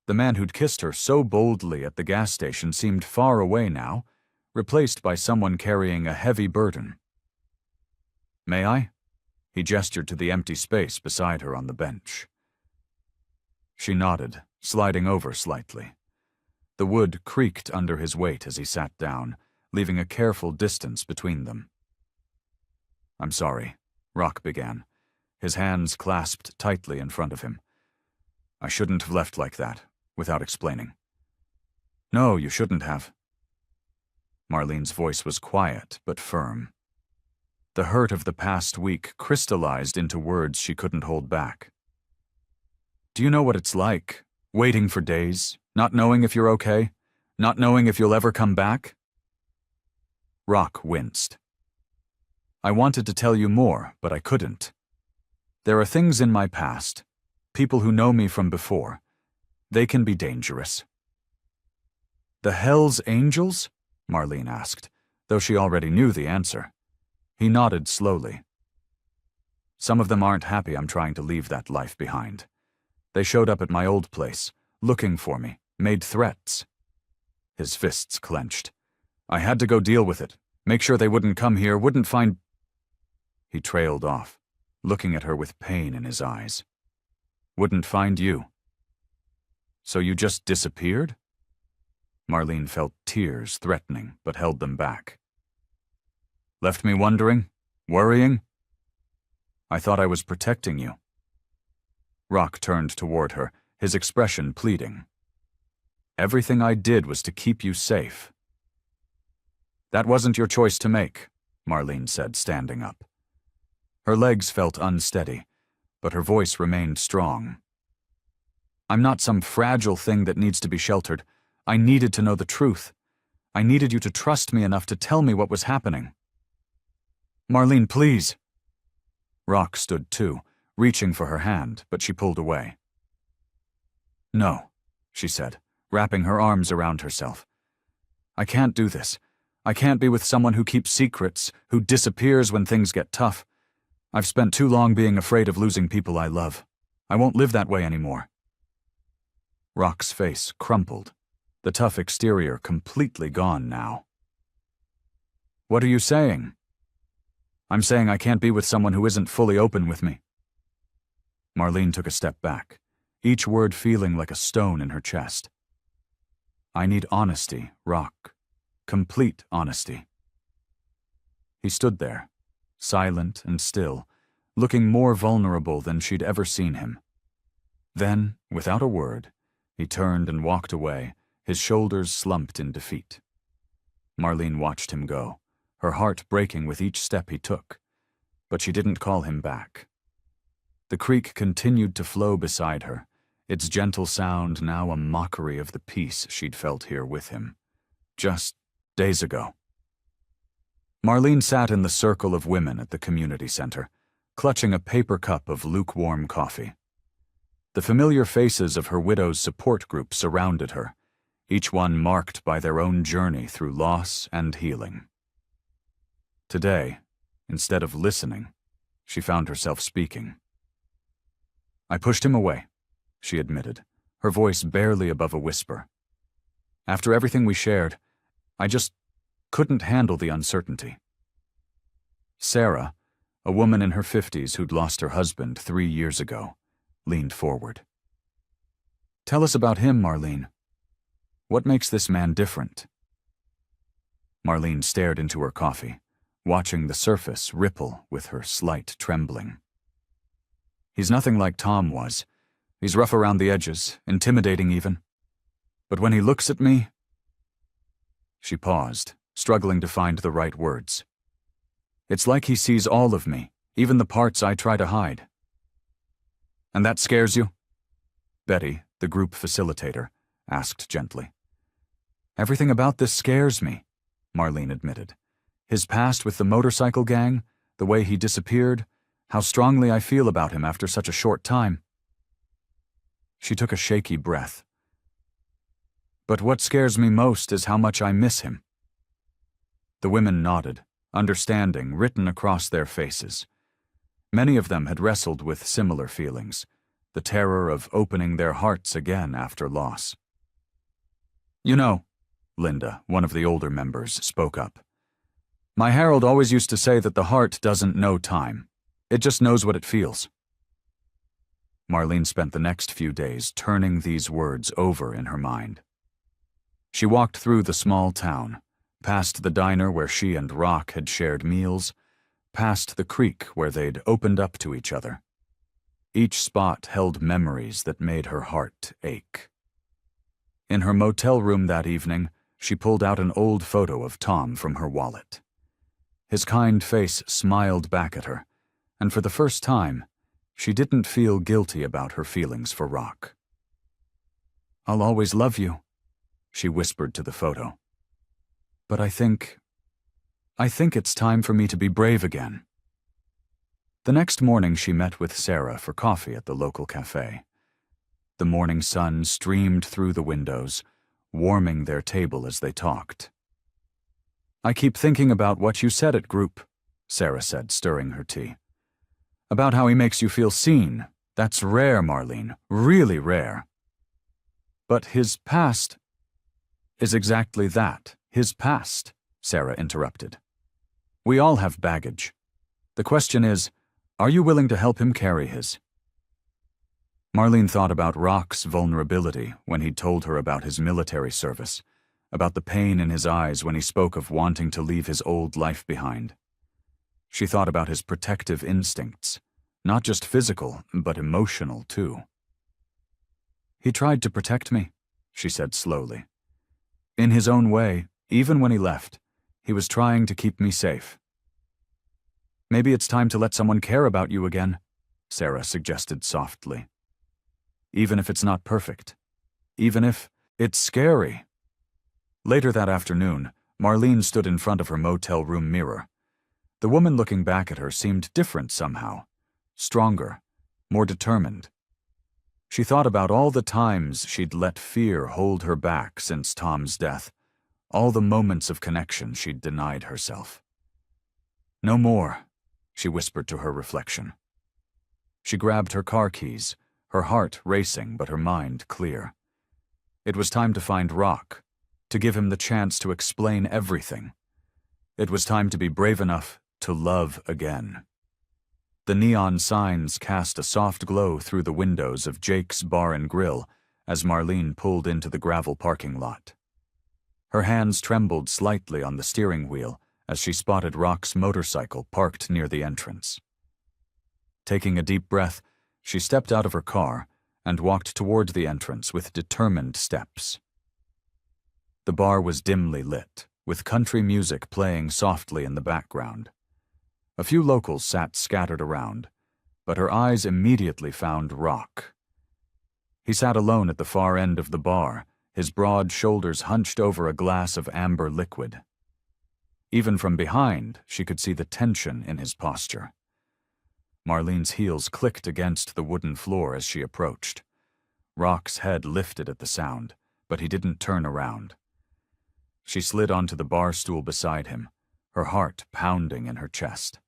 The man who'd kissed her so boldly at the gas station seemed far away now, replaced by someone carrying a heavy burden. "May I?" He gestured to the empty space beside her on the bench. She nodded, sliding over slightly. The wood creaked under his weight as he sat down, leaving a careful distance between them. "I'm sorry," Rock began, his hands clasped tightly in front of him. "I shouldn't have left like that, without explaining." "No, you shouldn't have." Marlene's voice was quiet but firm. The hurt of the past week crystallized into words she couldn't hold back. "Do you know what it's like, waiting for days, not knowing if you're okay, not knowing if you'll ever come back?" Rock winced. "I wanted to tell you more, but I couldn't. There are things in my past, people who know me from before. They can be dangerous." "The Hells Angels?" Marlene asked, though she already knew the answer. He nodded slowly. "Some of them aren't happy I'm trying to leave that life behind. They showed up at my old place, looking for me, made threats." His fists clenched. "I had to go deal with it, make sure they wouldn't come here, wouldn't find—" He trailed off, looking at her with pain in his eyes. "Wouldn't find you. So you just disappeared?" Marlene felt tears threatening, but held them back. "Left me wondering, worrying? I thought I was protecting you." Rock turned toward her, his expression pleading. "Everything I did was to keep you safe." "That wasn't your choice to make," Marlene said, standing up. Her legs felt unsteady, but her voice remained strong. I'm not some fragile thing that needs to be sheltered. I needed to know the truth. I needed you to trust me enough to tell me what was happening. Marlene, please. Rock stood too, reaching for her hand, but she pulled away. No, she said, wrapping her arms around herself. I can't do this. I can't be with someone who keeps secrets, who disappears when things get tough. I've spent too long being afraid of losing people I love. I won't live that way anymore. Rock's face crumpled, the tough exterior completely gone now. What are you saying? I'm saying I can't be with someone who isn't fully open with me. Marlene took a step back, each word feeling like a stone in her chest. I need honesty, Rock. Complete honesty. He stood there, silent and still, looking more vulnerable than she'd ever seen him. Then, without a word, he turned and walked away, his shoulders slumped in defeat. Marlene watched him go, her heart breaking with each step he took, but she didn't call him back. The creek continued to flow beside her, its gentle sound now a mockery of the peace she'd felt here with him, just days ago. Marlene sat in the circle of women at the community center, clutching a paper cup of lukewarm coffee. The familiar faces of her widow's support group surrounded her, each one marked by their own journey through loss and healing. Today, instead of listening, she found herself speaking. I pushed him away, she admitted, her voice barely above a whisper. After everything we shared, I just couldn't handle the uncertainty. Sarah, a woman in her 50s who'd lost her husband 3 years ago, leaned forward. Tell us about him, Marlene. What makes this man different? Marlene stared into her coffee, watching the surface ripple with her slight trembling. He's nothing like Tom was. He's rough around the edges, intimidating even. But when he looks at me... She paused, struggling to find the right words. It's like he sees all of me, even the parts I try to hide. And that scares you? Betty, the group facilitator, asked gently. Everything about this scares me, Marlene admitted. His past with the motorcycle gang, the way he disappeared, how strongly I feel about him after such a short time. She took a shaky breath. But what scares me most is how much I miss him. The women nodded, understanding written across their faces. Many of them had wrestled with similar feelings, the terror of opening their hearts again after loss. You know, Linda, one of the older members, spoke up. My Harold always used to say that the heart doesn't know time. It just knows what it feels. Marlene spent the next few days turning these words over in her mind. She walked through the small town, past the diner where she and Rock had shared meals, past the creek where they'd opened up to each other. Each spot held memories that made her heart ache. In her motel room that evening, she pulled out an old photo of Tom from her wallet. His kind face smiled back at her, and for the first time, she didn't feel guilty about her feelings for Rock. I'll always love you, she whispered to the photo. But I think it's time for me to be brave again. The next morning she met with Sarah for coffee at the local cafe. The morning sun streamed through the windows, warming their table as they talked. I keep thinking about what you said at group, Sarah said, stirring her tea. About how he makes you feel seen. That's rare, Marlene, really rare. But his past is exactly that, his past, Sarah interrupted. We all have baggage. The question is, are you willing to help him carry his? Marlene thought about Rock's vulnerability when he'd told her about his military service, about the pain in his eyes when he spoke of wanting to leave his old life behind. She thought about his protective instincts, not just physical, but emotional too. He tried to protect me, she said slowly. In his own way, even when he left, he was trying to keep me safe. Maybe it's time to let someone care about you again, Sarah suggested softly. Even if it's not perfect. Even if it's scary. Later that afternoon, Marlene stood in front of her motel room mirror. The woman looking back at her seemed different somehow. Stronger, more determined. She thought about all the times she'd let fear hold her back since Tom's death, all the moments of connection she'd denied herself. No more, she whispered to her reflection. She grabbed her car keys, her heart racing but her mind clear. It was time to find Rock, to give him the chance to explain everything. It was time to be brave enough to love again. The neon signs cast a soft glow through the windows of Jake's Bar and Grill as Marlene pulled into the gravel parking lot. Her hands trembled slightly on the steering wheel as she spotted Rock's motorcycle parked near the entrance. Taking a deep breath, she stepped out of her car and walked toward the entrance with determined steps. The bar was dimly lit, with country music playing softly in the background. A few locals sat scattered around, but her eyes immediately found Rock. He sat alone at the far end of the bar, his broad shoulders hunched over a glass of amber liquid. Even from behind, she could see the tension in his posture. Marlene's heels clicked against the wooden floor as she approached. Rock's head lifted at the sound, but he didn't turn around. She slid onto the bar stool beside him, her heart pounding in her chest.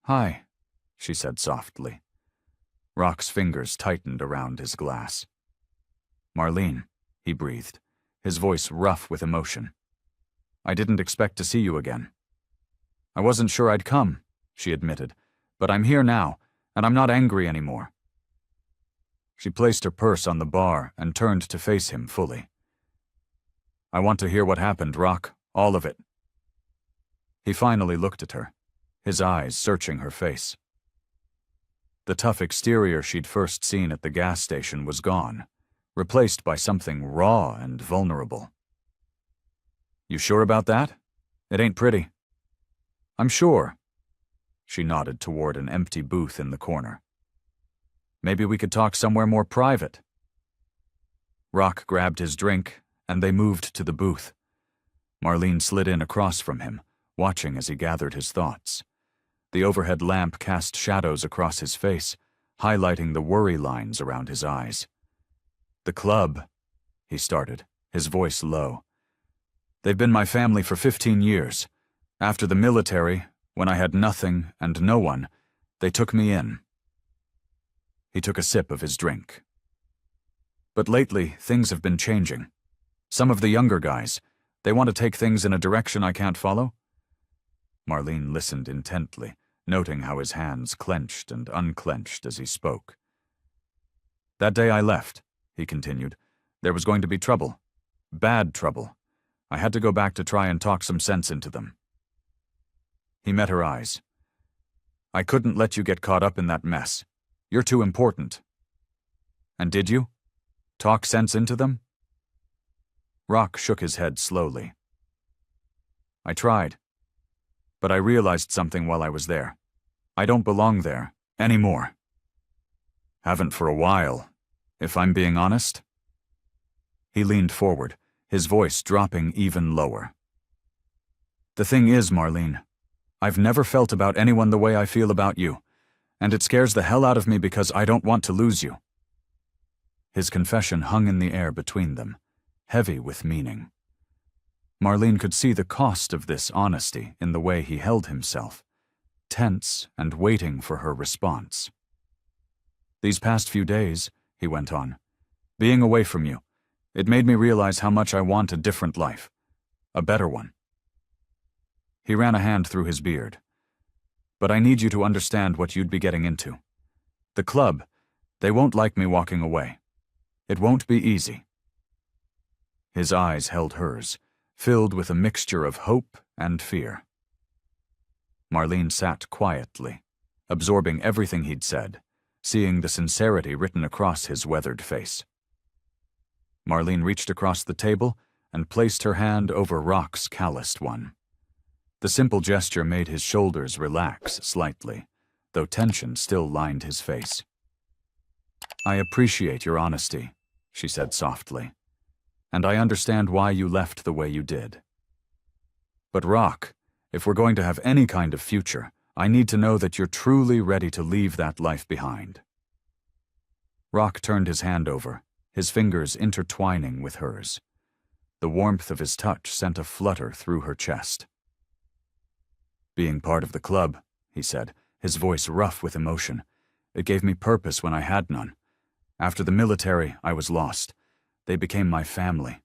"Hi," she said softly. Rock's fingers tightened around his glass. "Marlene," he breathed, his voice rough with emotion. "I didn't expect to see you again." "I wasn't sure I'd come," she admitted, "but I'm here now, and I'm not angry anymore." She placed her purse on the bar and turned to face him fully. "I want to hear what happened, Rock, all of it." He finally looked at her, his eyes searching her face. The tough exterior she'd first seen at the gas station was gone, replaced by something raw and vulnerable. "You sure about that? It ain't pretty." "I'm sure." She nodded toward an empty booth in the corner. "Maybe we could talk somewhere more private." Rock grabbed his drink, and they moved to the booth. Marlene slid in across from him, watching as he gathered his thoughts. The overhead lamp cast shadows across his face, highlighting the worry lines around his eyes. "The club," he started, his voice low. "They've been my family for 15 years. After the military, when I had nothing and no one, they took me in." He took a sip of his drink. "But lately, things have been changing. Some of the younger guys, they want to take things in a direction I can't follow." Marlene listened intently, noting how his hands clenched and unclenched as he spoke. "That day I left," he continued, "there was going to be trouble. Bad trouble. I had to go back to try and talk some sense into them." He met her eyes. "I couldn't let you get caught up in that mess. You're too important." "And did you? Talk sense into them?" Rock shook his head slowly. "I tried. But I realized something while I was there. I don't belong there anymore. Haven't for a while, if I'm being honest." He leaned forward, his voice dropping even lower. "The thing is, Marlene, I've never felt about anyone the way I feel about you, and it scares the hell out of me because I don't want to lose you." His confession hung in the air between them, heavy with meaning. Marlene could see the cost of this honesty in the way he held himself, tense and waiting for her response. "These past few days," he went on, "being away from you, it made me realize how much I want a different life, a better one." He ran a hand through his beard. "But I need you to understand what you'd be getting into. The club, they won't like me walking away. It won't be easy." His eyes held hers, filled with a mixture of hope and fear. Marlene sat quietly, absorbing everything he'd said, seeing the sincerity written across his weathered face. Marlene reached across the table and placed her hand over Rock's calloused one. The simple gesture made his shoulders relax slightly, though tension still lined his face. "I appreciate your honesty," she said softly, "and I understand why you left the way you did. But Rock, if we're going to have any kind of future, I need to know that you're truly ready to leave that life behind." Rock turned his hand over, his fingers intertwining with hers. The warmth of his touch sent a flutter through her chest. "Being part of the club," he said, his voice rough with emotion, "it gave me purpose when I had none. After the military, I was lost. They became my family."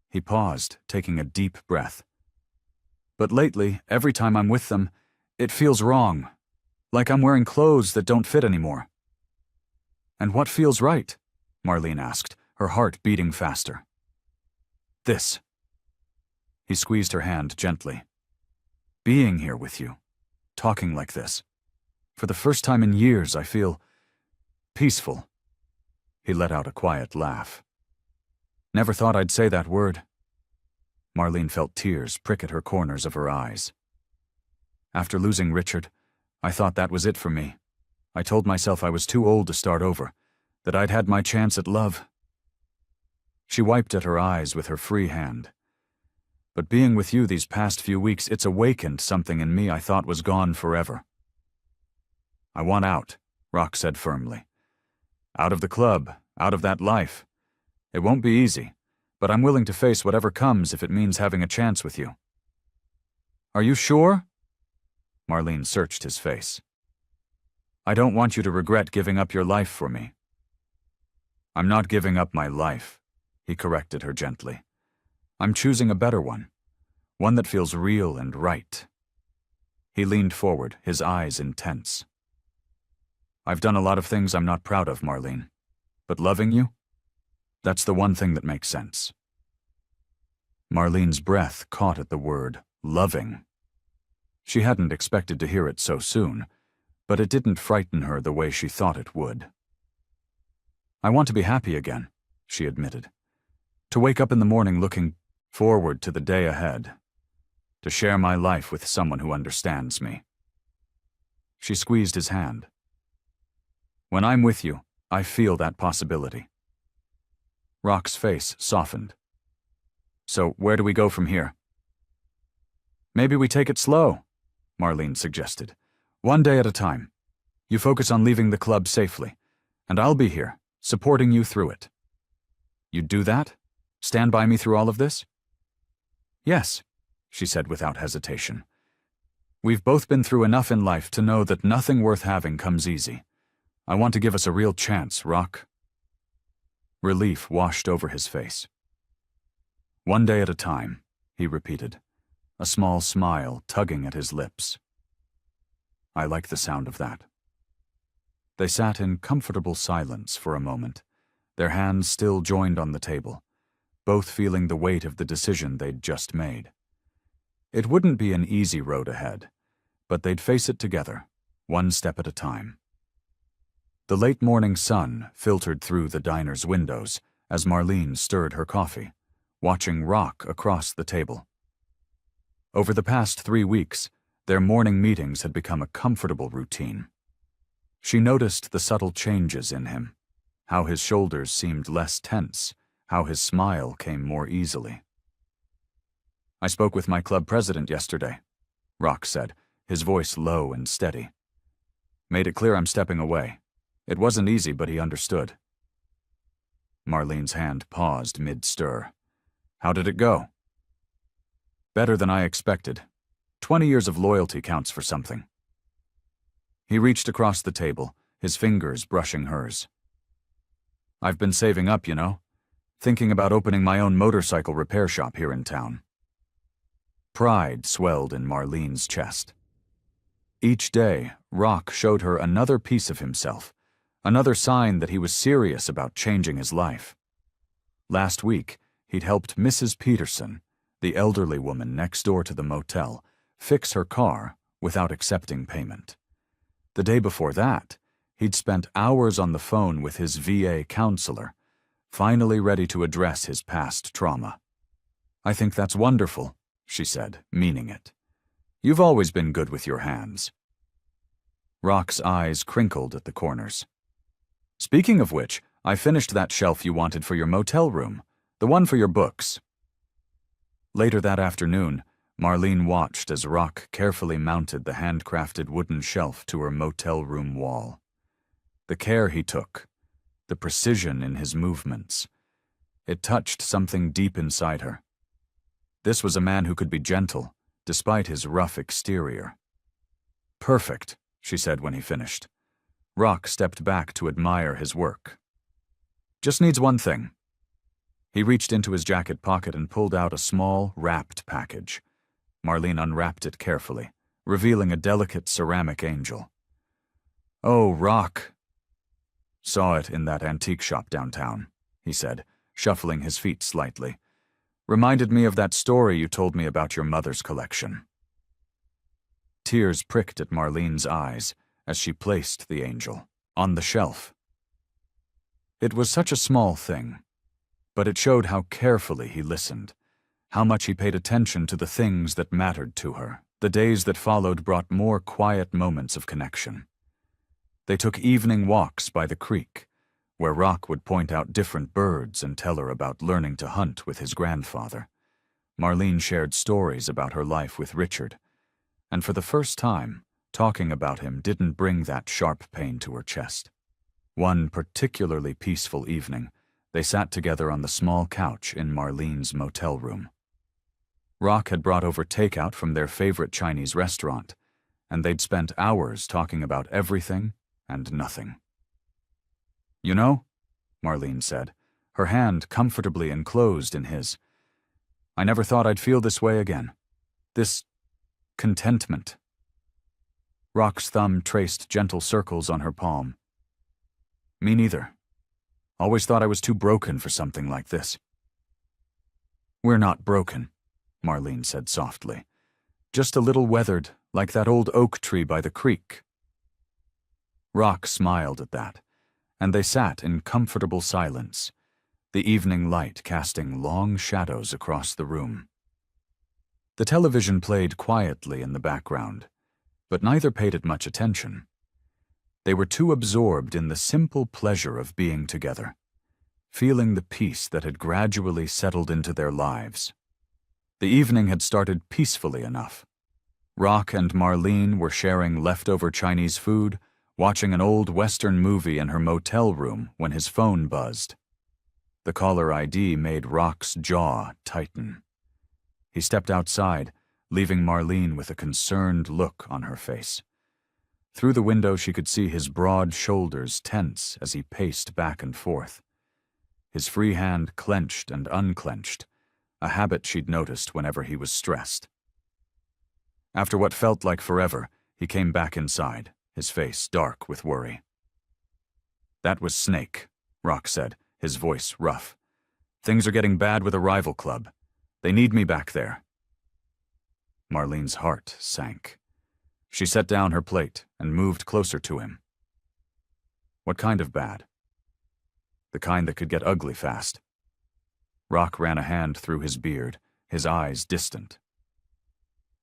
He paused, taking a deep breath. "But lately, every time I'm with them, it feels wrong, like I'm wearing clothes that don't fit anymore." "And what feels right?" Marlene asked, her heart beating faster. "This." He squeezed her hand gently. "Being here with you, talking like this. For the first time in years, I feel peaceful." He let out a quiet laugh. "Never thought I'd say that word." Marlene felt tears prick at her corners of her eyes. "After losing Richard, I thought that was it for me. I told myself I was too old to start over, that I'd had my chance at love." She wiped at her eyes with her free hand. "But being with you these past few weeks, it's awakened something in me I thought was gone forever." "I want out," Rock said firmly. "Out of the club, out of that life. It won't be easy, but I'm willing to face whatever comes if it means having a chance with you." "Are you sure?" Marlene searched his face. "I don't want you to regret giving up your life for me." "I'm not giving up my life," he corrected her gently. "I'm choosing a better one that feels real and right." He leaned forward, his eyes intense. "I've done a lot of things I'm not proud of, Marlene, but loving you, that's the one thing that makes sense." Marlene's breath caught at the word loving. She hadn't expected to hear it so soon, but it didn't frighten her the way she thought it would. "I want to be happy again," she admitted. "To wake up in the morning looking forward to the day ahead. To share my life with someone who understands me." She squeezed his hand. "When I'm with you, I feel that possibility." Rock's face softened. "So where do we go from here?" "Maybe we take it slow," Marlene suggested. "One day at a time. You focus on leaving the club safely, and I'll be here, supporting you through it." "You'd do that? Stand by me through all of this?" "Yes," she said without hesitation. "We've both been through enough in life to know that nothing worth having comes easy. I want to give us a real chance, Rock." Relief washed over his face. "One day at a time," he repeated, a small smile tugging at his lips. "I like the sound of that." They sat in comfortable silence for a moment, their hands still joined on the table, both feeling the weight of the decision they'd just made. It wouldn't be an easy road ahead, but they'd face it together, one step at a time. The late morning sun filtered through the diner's windows as Marlene stirred her coffee, watching Rock across the table. Over the past 3 weeks, their morning meetings had become a comfortable routine. She noticed the subtle changes in him, how his shoulders seemed less tense, how his smile came more easily. "I spoke with my club president yesterday," Rock said, his voice low and steady. "Made it clear I'm stepping away. It wasn't easy, but he understood." Marlene's hand paused mid-stir. "How did it go?" "Better than I expected. 20 years of loyalty counts for something." He reached across the table, his fingers brushing hers. "I've been saving up, you know, thinking about opening my own motorcycle repair shop here in town." Pride swelled in Marlene's chest. Each day, Rock showed her another piece of himself, another sign that he was serious about changing his life. Last week, he'd helped Mrs. Peterson, the elderly woman next door to the motel, fix her car without accepting payment. The day before that, he'd spent hours on the phone with his VA counselor, finally ready to address his past trauma. "I think that's wonderful," she said, meaning it. You've always been good with your hands. Rock's eyes crinkled at the corners. Speaking of which, I finished that shelf you wanted for your motel room, the one for your books. Later that afternoon, Marlene watched as Rock carefully mounted the handcrafted wooden shelf to her motel room wall. The care he took, the precision in his movements, it touched something deep inside her. This was a man who could be gentle, despite his rough exterior. Perfect, she said when he finished. Rock stepped back to admire his work. Just needs one thing. He reached into his jacket pocket and pulled out a small, wrapped package. Marlene unwrapped it carefully, revealing a delicate ceramic angel. Oh, Rock. Saw it in that antique shop downtown, he said, shuffling his feet slightly. Reminded me of that story you told me about your mother's collection. Tears pricked at Marlene's eyes as she placed the angel on the shelf. It was such a small thing, but it showed how carefully he listened, how much he paid attention to the things that mattered to her. The days that followed brought more quiet moments of connection. They took evening walks by the creek, where Rock would point out different birds and tell her about learning to hunt with his grandfather. Marlene shared stories about her life with Richard, and for the first time, talking about him didn't bring that sharp pain to her chest. One particularly peaceful evening, they sat together on the small couch in Marlene's motel room. Rock had brought over takeout from their favorite Chinese restaurant, and they'd spent hours talking about everything and nothing. You know, Marlene said, her hand comfortably enclosed in his, I never thought I'd feel this way again. This contentment. Rock's thumb traced gentle circles on her palm. Me neither. Always thought I was too broken for something like this. We're not broken, Marlene said softly. Just a little weathered, like that old oak tree by the creek. Rock smiled at that, and they sat in comfortable silence, the evening light casting long shadows across the room. The television played quietly in the background, but neither paid it much attention. They were too absorbed in the simple pleasure of being together, feeling the peace that had gradually settled into their lives. The evening had started peacefully enough. Rock and Marlene were sharing leftover Chinese food, watching an old Western movie in her motel room when his phone buzzed. The caller ID made Rock's jaw tighten. He stepped outside, leaving Marlene with a concerned look on her face. Through the window she could see his broad shoulders tense as he paced back and forth. His free hand clenched and unclenched, a habit she'd noticed whenever he was stressed. After what felt like forever, he came back inside, his face dark with worry. That was Snake, Rock said, his voice rough. Things are getting bad with a rival club. They need me back there. Marlene's heart sank. She set down her plate and moved closer to him. What kind of bad? The kind that could get ugly fast. Rock ran a hand through his beard, his eyes distant.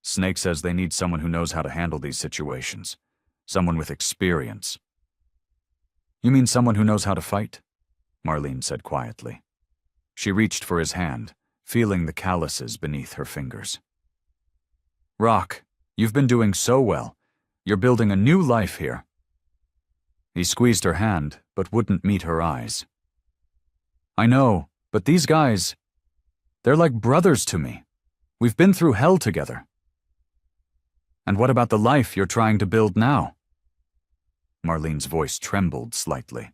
Snake says they need someone who knows how to handle these situations. Someone with experience. You mean someone who knows how to fight? Marlene said quietly. She reached for his hand, feeling the calluses beneath her fingers. Rock, you've been doing so well. You're building a new life here. He squeezed her hand, but wouldn't meet her eyes. I know, but these guys, they're like brothers to me. We've been through hell together. And what about the life you're trying to build now? Marlene's voice trembled slightly.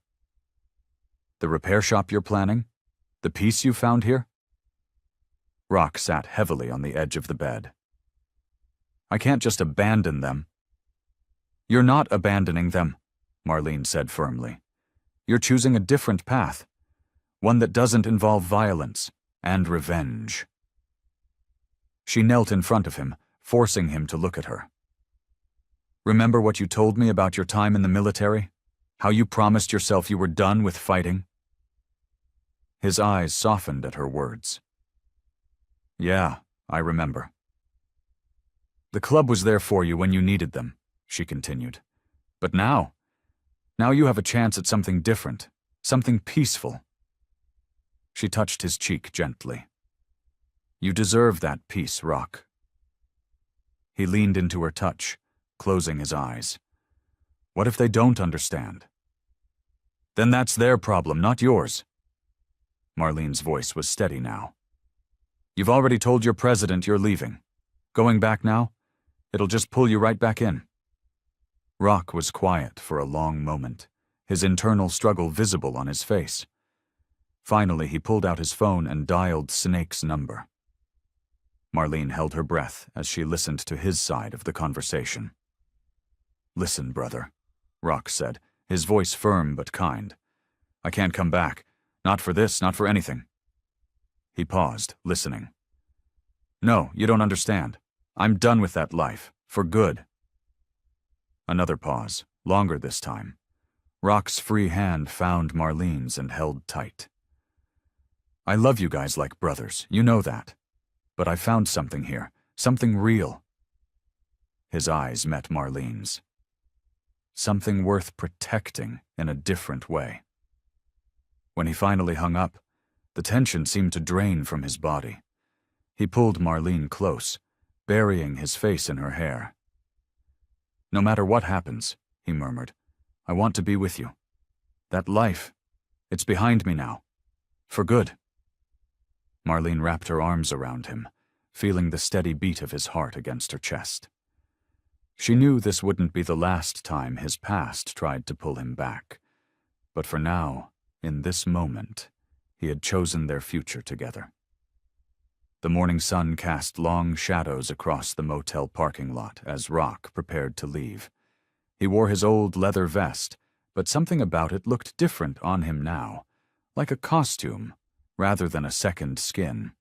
The repair shop you're planning? The peace you found here? Rock sat heavily on the edge of the bed. I can't just abandon them. You're not abandoning them, Marlene said firmly. You're choosing a different path, one that doesn't involve violence and revenge. She knelt in front of him, forcing him to look at her. Remember what you told me about your time in the military? How you promised yourself you were done with fighting? His eyes softened at her words. Yeah, I remember, The club was there for you when you needed them, she continued. But now you have a chance at something different, something peaceful. She touched his cheek gently. You deserve that peace, Rock. He leaned into her touch, closing his eyes. What if they don't understand? Then that's their problem, not yours. Marlene's voice was steady now. You've already told your president you're leaving. Going back now? It'll just pull you right back in. Rock was quiet for a long moment, his internal struggle visible on his face. Finally, he pulled out his phone and dialed Snake's number. Marlene held her breath as she listened to his side of the conversation. Listen, brother, Rock said, his voice firm but kind. I can't come back. Not for this, not for anything. He paused, listening. No, you don't understand. I'm done with that life, for good. Another pause, longer this time. Rock's free hand found Marlene's and held tight. I love you guys like brothers, you know that. But I found something here, something real. His eyes met Marlene's. Something worth protecting in a different way. When he finally hung up, the tension seemed to drain from his body. He pulled Marlene close, burying his face in her hair. No matter what happens, he murmured, I want to be with you. That life, it's behind me now. For good. Marlene wrapped her arms around him, feeling the steady beat of his heart against her chest. She knew this wouldn't be the last time his past tried to pull him back. But for now, in this moment, he had chosen their future together. The morning sun cast long shadows across the motel parking lot as Rock prepared to leave. He wore his old leather vest, but something about it looked different on him now, like a costume rather than a second skin.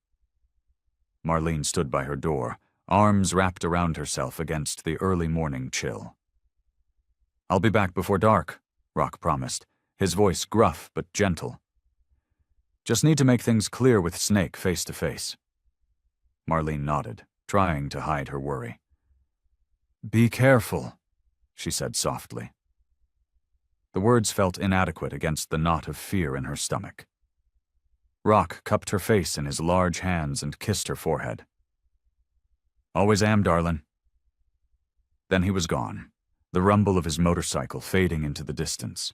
Marlene stood by her door, arms wrapped around herself against the early morning chill. I'll be back before dark, Rock promised, his voice gruff but gentle. Just need to make things clear with Snake face to face. Marlene nodded, trying to hide her worry. Be careful, she said softly. The words felt inadequate against the knot of fear in her stomach. Rock cupped her face in his large hands and kissed her forehead. Always am, darlin'. Then he was gone, the rumble of his motorcycle fading into the distance.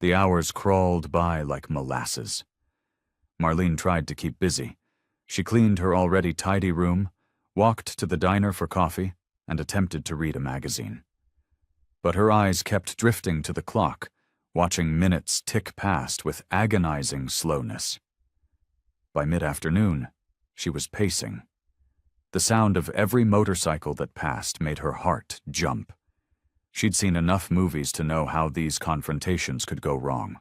The hours crawled by like molasses. Marlene tried to keep busy. She cleaned her already tidy room, walked to the diner for coffee, and attempted to read a magazine. But her eyes kept drifting to the clock, watching minutes tick past with agonizing slowness. By mid-afternoon, she was pacing. The sound of every motorcycle that passed made her heart jump. She'd seen enough movies to know how these confrontations could go wrong.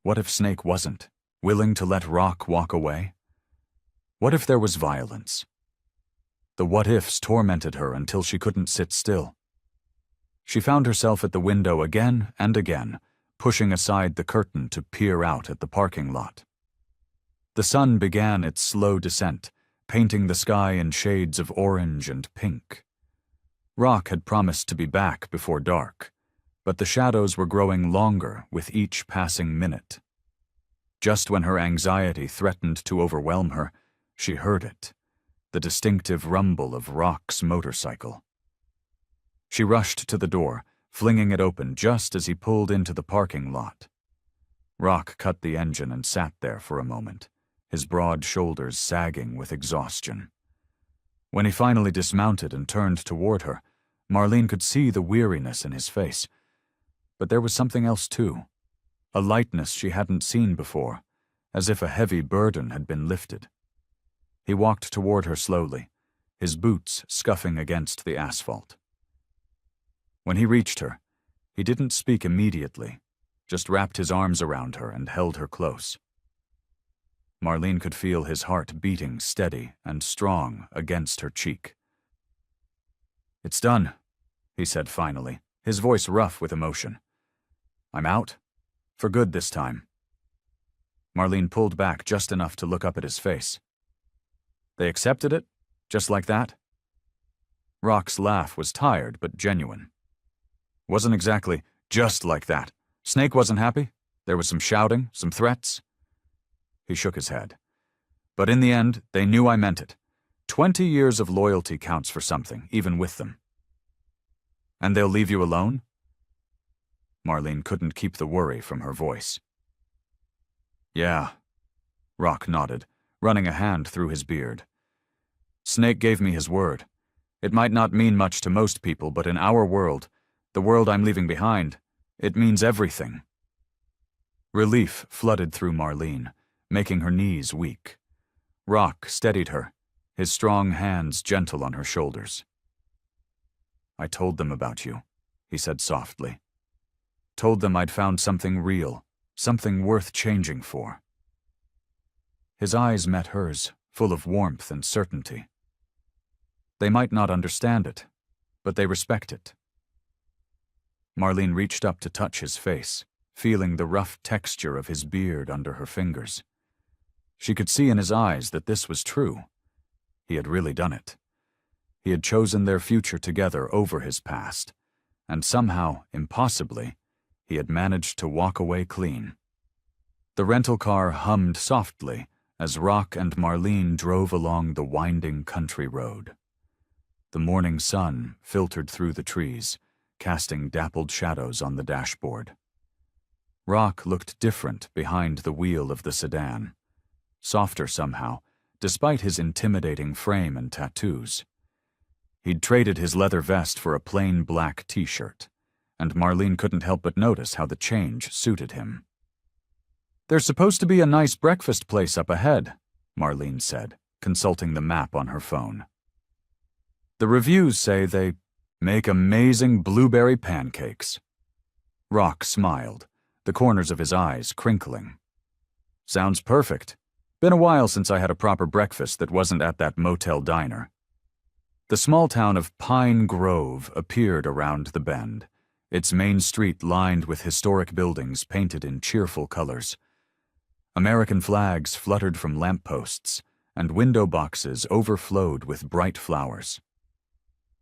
What if Snake wasn't willing to let Rock walk away? What if there was violence? The what-ifs tormented her until she couldn't sit still. She found herself at the window again and again, pushing aside the curtain to peer out at the parking lot. The sun began its slow descent, painting the sky in shades of orange and pink. Rock had promised to be back before dark, but the shadows were growing longer with each passing minute. Just when her anxiety threatened to overwhelm her, she heard it, the distinctive rumble of Rock's motorcycle. She rushed to the door, flinging it open just as he pulled into the parking lot. Rock cut the engine and sat there for a moment, his broad shoulders sagging with exhaustion. When he finally dismounted and turned toward her, Marlene could see the weariness in his face. But there was something else too, a lightness she hadn't seen before, as if a heavy burden had been lifted. He walked toward her slowly, his boots scuffing against the asphalt. When he reached her, he didn't speak immediately, just wrapped his arms around her and held her close. Marlene could feel his heart beating steady and strong against her cheek. It's done, he said finally, his voice rough with emotion. I'm out, for good this time. Marlene pulled back just enough to look up at his face. They accepted it? Just like that? Rock's laugh was tired but genuine. Wasn't exactly just like that. Snake wasn't happy. There was some shouting, some threats. He shook his head. But in the end, they knew I meant it. 20 years of loyalty counts for something, even with them. And they'll leave you alone? Marlene couldn't keep the worry from her voice. Yeah, Rock nodded, running a hand through his beard. Snake gave me his word. It might not mean much to most people, but in our world, the world I'm leaving behind, it means everything. Relief flooded through Marlene, making her knees weak. Rock steadied her, his strong hands gentle on her shoulders. I told them about you, he said softly. Told them I'd found something real, something worth changing for. His eyes met hers, full of warmth and certainty. They might not understand it, but they respect it. Marlene reached up to touch his face, feeling the rough texture of his beard under her fingers. She could see in his eyes that this was true. He had really done it. He had chosen their future together over his past, and somehow, impossibly, he had managed to walk away clean. The rental car hummed softly as Rock and Marlene drove along the winding country road. The morning sun filtered through the trees, casting dappled shadows on the dashboard. Rock looked different behind the wheel of the sedan, softer somehow, despite his intimidating frame and tattoos. He'd traded his leather vest for a plain black t-shirt, and Marlene couldn't help but notice how the change suited him. There's supposed to be a nice breakfast place up ahead, Marlene said, consulting the map on her phone. The reviews say they make amazing blueberry pancakes. Rock smiled, the corners of his eyes crinkling. Sounds perfect. Been a while since I had a proper breakfast that wasn't at that motel diner. The small town of Pine Grove appeared around the bend, its main street lined with historic buildings painted in cheerful colors. American flags fluttered from lampposts, and window boxes overflowed with bright flowers.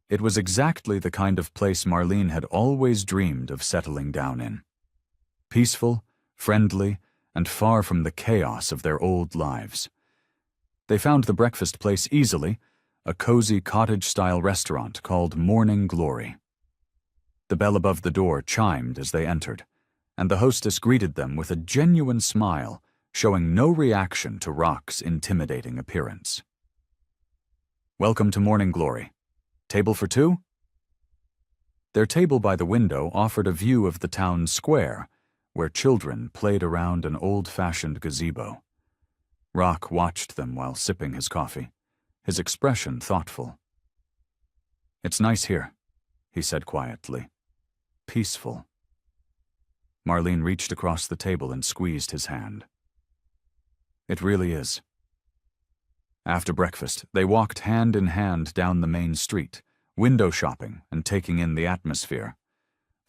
It was exactly the kind of place Marlene had always dreamed of settling down in. Peaceful, friendly, and far from the chaos of their old lives. They found the breakfast place easily, a cozy cottage-style restaurant called Morning Glory. The bell above the door chimed as they entered, and the hostess greeted them with a genuine smile, showing no reaction to Rock's intimidating appearance. Welcome to Morning Glory. Table for two? Their table by the window offered a view of the town square, where children played around an old-fashioned gazebo. Rock watched them while sipping his coffee, his expression thoughtful. It's nice here, he said quietly. Peaceful. Marlene reached across the table and squeezed his hand. It really is. After breakfast, they walked hand in hand down the main street, window shopping and taking in the atmosphere.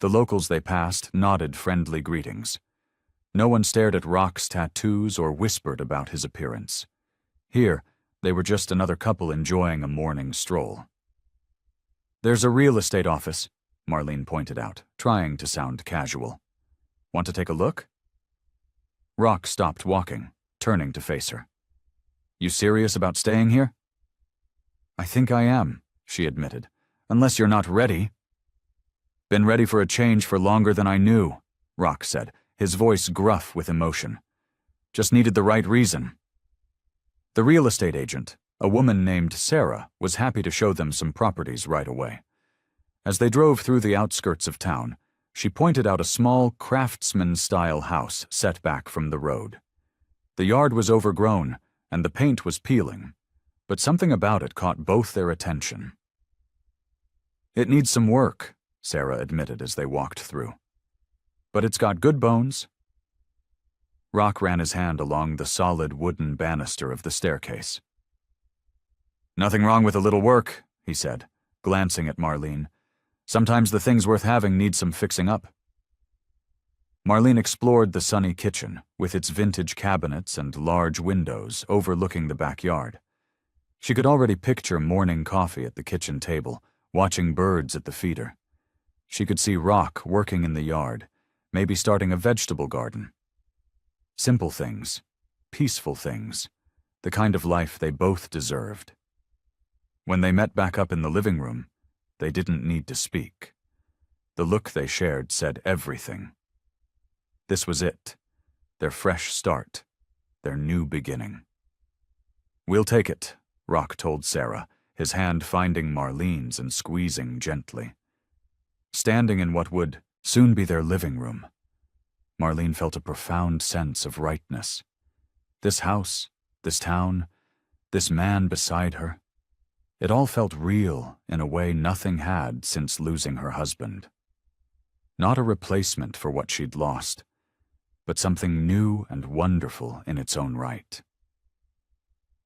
The locals they passed nodded friendly greetings. No one stared at Rock's tattoos or whispered about his appearance. Here, they were just another couple enjoying a morning stroll. There's a real estate office, Marlene pointed out, trying to sound casual. Want to take a look? Rock stopped walking, turning to face her. You serious about staying here? I think I am, she admitted, unless you're not ready. Been ready for a change for longer than I knew, Rock said, his voice gruff with emotion. Just needed the right reason. The real estate agent, a woman named Sarah, was happy to show them some properties right away. As they drove through the outskirts of town, she pointed out a small craftsman-style house set back from the road. The yard was overgrown, and the paint was peeling, but something about it caught both their attention. It needs some work, Sarah admitted as they walked through. But it's got good bones. Rock ran his hand along the solid wooden banister of the staircase. Nothing wrong with a little work, he said, glancing at Marlene. Sometimes the things worth having need some fixing up. Marlene explored the sunny kitchen, with its vintage cabinets and large windows overlooking the backyard. She could already picture morning coffee at the kitchen table, watching birds at the feeder. She could see Rock working in the yard, maybe starting a vegetable garden. Simple things, peaceful things, the kind of life they both deserved. When they met back up in the living room, they didn't need to speak. The look they shared said everything. This was it, their fresh start, their new beginning. "We'll take it," Rock told Sarah, his hand finding Marlene's and squeezing gently. Standing in what would soon be their living room, Marlene felt a profound sense of rightness. This house, this town, this man beside her, it all felt real in a way nothing had since losing her husband. Not a replacement for what she'd lost, but something new and wonderful in its own right.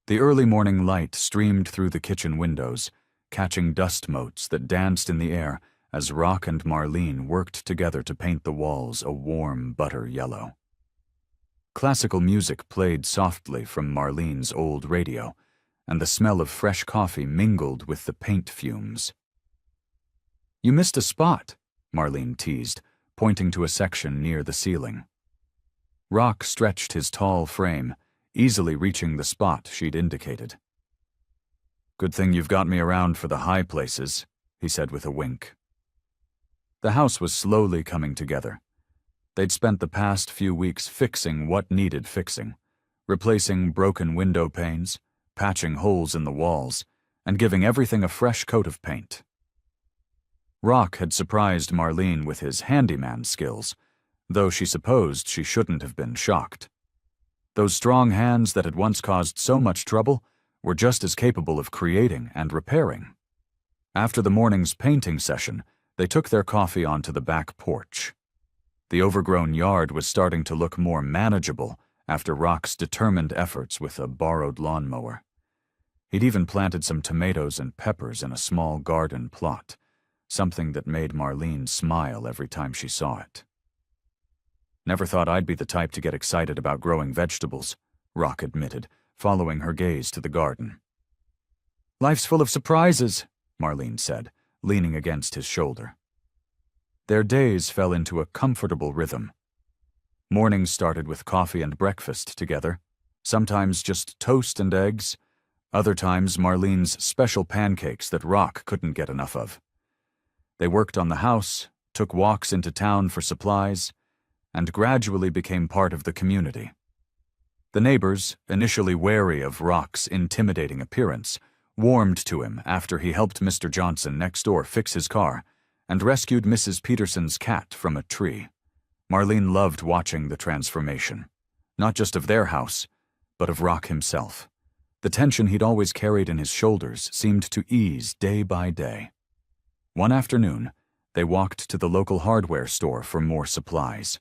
The early morning light streamed through the kitchen windows, catching dust motes that danced in the air as Rock and Marlene worked together to paint the walls a warm butter yellow. Classical music played softly from Marlene's old radio, and the smell of fresh coffee mingled with the paint fumes. "You missed a spot," Marlene teased, pointing to a section near the ceiling. Rock stretched his tall frame, easily reaching the spot she'd indicated. "Good thing you've got me around for the high places," he said with a wink. The house was slowly coming together. They'd spent the past few weeks fixing what needed fixing, replacing broken window panes, patching holes in the walls, and giving everything a fresh coat of paint. Rock had surprised Marlene with his handyman skills, though she supposed she shouldn't have been shocked. Those strong hands that had once caused so much trouble were just as capable of creating and repairing. After the morning's painting session, they took their coffee onto the back porch. The overgrown yard was starting to look more manageable after Rock's determined efforts with a borrowed lawnmower. He'd even planted some tomatoes and peppers in a small garden plot, something that made Marlene smile every time she saw it. "Never thought I'd be the type to get excited about growing vegetables," Rock admitted, following her gaze to the garden. "Life's full of surprises," Marlene said, leaning against his shoulder. Their days fell into a comfortable rhythm. Mornings started with coffee and breakfast together, sometimes just toast and eggs, other times Marlene's special pancakes that Rock couldn't get enough of. They worked on the house, took walks into town for supplies, and gradually became part of the community. The neighbors, initially wary of Rock's intimidating appearance, warmed to him after he helped Mr. Johnson next door fix his car and rescued Mrs. Peterson's cat from a tree. Marlene loved watching the transformation, not just of their house, but of Rock himself. The tension he'd always carried in his shoulders seemed to ease day by day. One afternoon, they walked to the local hardware store for more supplies.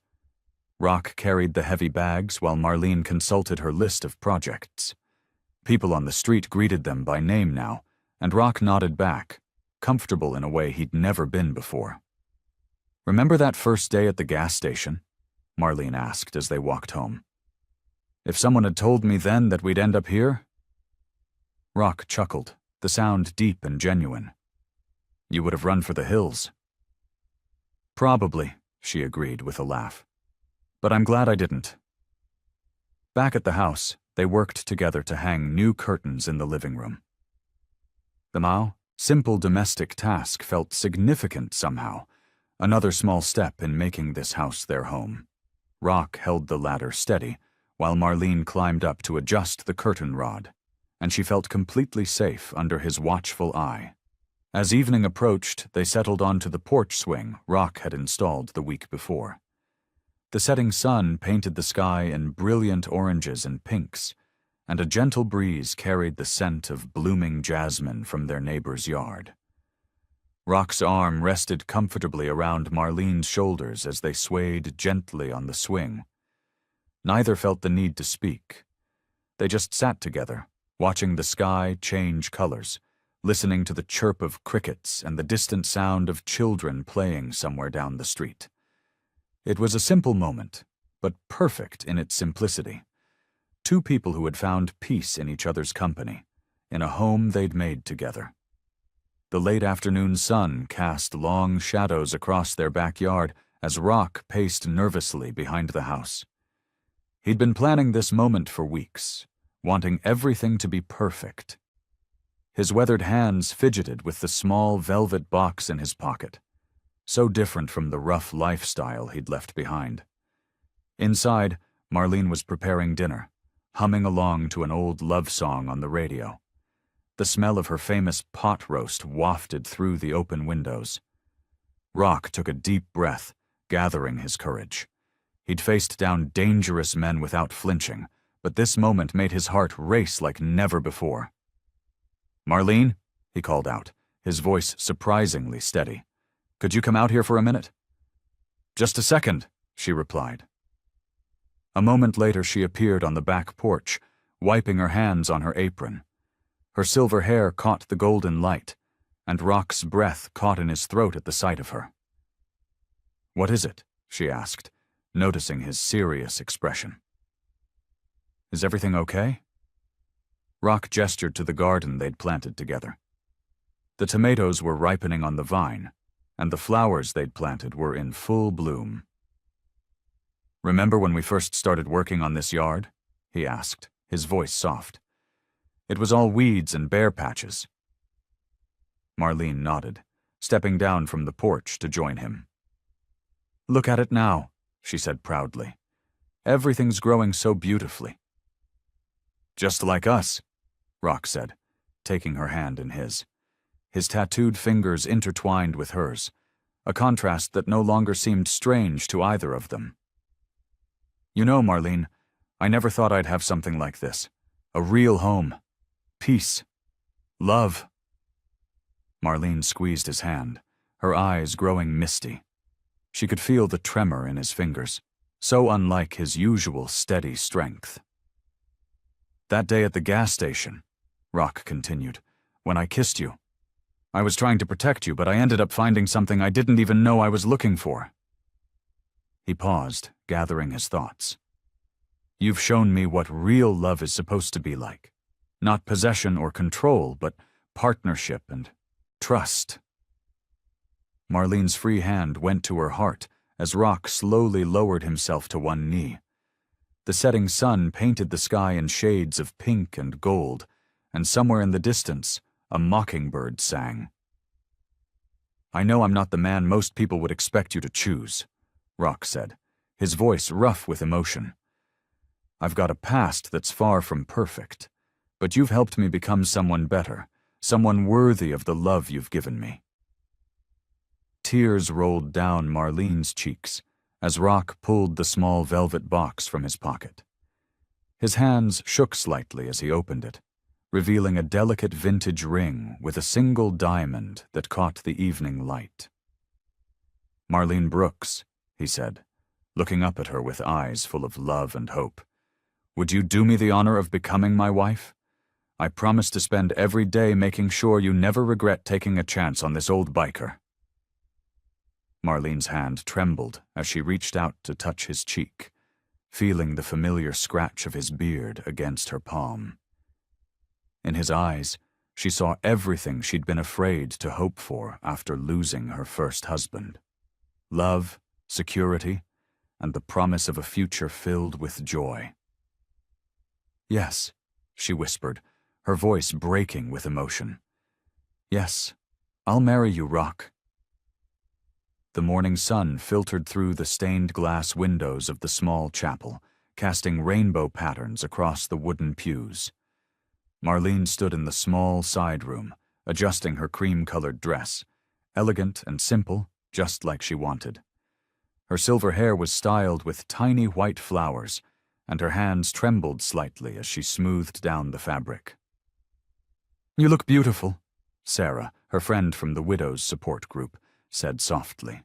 Rock carried the heavy bags while Marlene consulted her list of projects. People on the street greeted them by name now, and Rock nodded back, comfortable in a way he'd never been before. "Remember that first day at the gas station?" Marlene asked as they walked home. "If someone had told me then that we'd end up here?" Rock chuckled, the sound deep and genuine. "You would have run for the hills." "Probably," she agreed with a laugh. "But I'm glad I didn't." Back at the house, they worked together to hang new curtains in the living room. The now simple domestic task felt significant somehow, another small step in making this house their home. Rock held the ladder steady, while Marlene climbed up to adjust the curtain rod, and she felt completely safe under his watchful eye. As evening approached, they settled onto the porch swing Rock had installed the week before. The setting sun painted the sky in brilliant oranges and pinks, and a gentle breeze carried the scent of blooming jasmine from their neighbor's yard. Rock's arm rested comfortably around Marlene's shoulders as they swayed gently on the swing. Neither felt the need to speak. They just sat together, watching the sky change colors, listening to the chirp of crickets and the distant sound of children playing somewhere down the street. It was a simple moment, but perfect in its simplicity. Two people who had found peace in each other's company, in a home they'd made together. The late afternoon sun cast long shadows across their backyard as Rock paced nervously behind the house. He'd been planning this moment for weeks, wanting everything to be perfect. His weathered hands fidgeted with the small velvet box in his pocket, so different from the rough lifestyle he'd left behind. Inside, Marlene was preparing dinner, humming along to an old love song on the radio. The smell of her famous pot roast wafted through the open windows. Rock took a deep breath, gathering his courage. He'd faced down dangerous men without flinching, but this moment made his heart race like never before. "Marlene," he called out, his voice surprisingly steady. "Could you come out here for a minute?" "Just a second," she replied. A moment later she appeared on the back porch, wiping her hands on her apron. Her silver hair caught the golden light, and Rock's breath caught in his throat at the sight of her. "What is it?" she asked, noticing his serious expression. "Is everything okay?" Rock gestured to the garden they'd planted together. The tomatoes were ripening on the vine, and the flowers they'd planted were in full bloom. "Remember when we first started working on this yard?" he asked, his voice soft. "It was all weeds and bare patches." Marlene nodded, stepping down from the porch to join him. "Look at it now," she said proudly. "Everything's growing so beautifully." "Just like us," Rock said, taking her hand in his. His tattooed fingers intertwined with hers, a contrast that no longer seemed strange to either of them. "You know, Marlene, I never thought I'd have something like this. A real home. Peace. Love." Marlene squeezed his hand, her eyes growing misty. She could feel the tremor in his fingers, so unlike his usual steady strength. "That day at the gas station," Rock continued, "when I kissed you. I was trying to protect you, but I ended up finding something I didn't even know I was looking for." He paused, gathering his thoughts. "You've shown me what real love is supposed to be like. Not possession or control, but partnership and trust." Marlene's free hand went to her heart as Rock slowly lowered himself to one knee. The setting sun painted the sky in shades of pink and gold, and somewhere in the distance, a mockingbird sang. "I know I'm not the man most people would expect you to choose," Rock said, his voice rough with emotion. "I've got a past that's far from perfect, but you've helped me become someone better, someone worthy of the love you've given me." Tears rolled down Marlene's cheeks as Rock pulled the small velvet box from his pocket. His hands shook slightly as he opened it, revealing a delicate vintage ring with a single diamond that caught the evening light. "Marlene Brooks," he said, looking up at her with eyes full of love and hope, "would you do me the honor of becoming my wife? I promise to spend every day making sure you never regret taking a chance on this old biker." Marlene's hand trembled as she reached out to touch his cheek, feeling the familiar scratch of his beard against her palm. In his eyes, she saw everything she'd been afraid to hope for after losing her first husband: love, security, and the promise of a future filled with joy. "Yes," she whispered, her voice breaking with emotion. "Yes, I'll marry you, Rock." The morning sun filtered through the stained glass windows of the small chapel, casting rainbow patterns across the wooden pews. Marlene stood in the small side room, adjusting her cream-colored dress, elegant and simple, just like she wanted. Her silver hair was styled with tiny white flowers, and her hands trembled slightly as she smoothed down the fabric. "You look beautiful," Sarah, her friend from the widow's support group, said softly.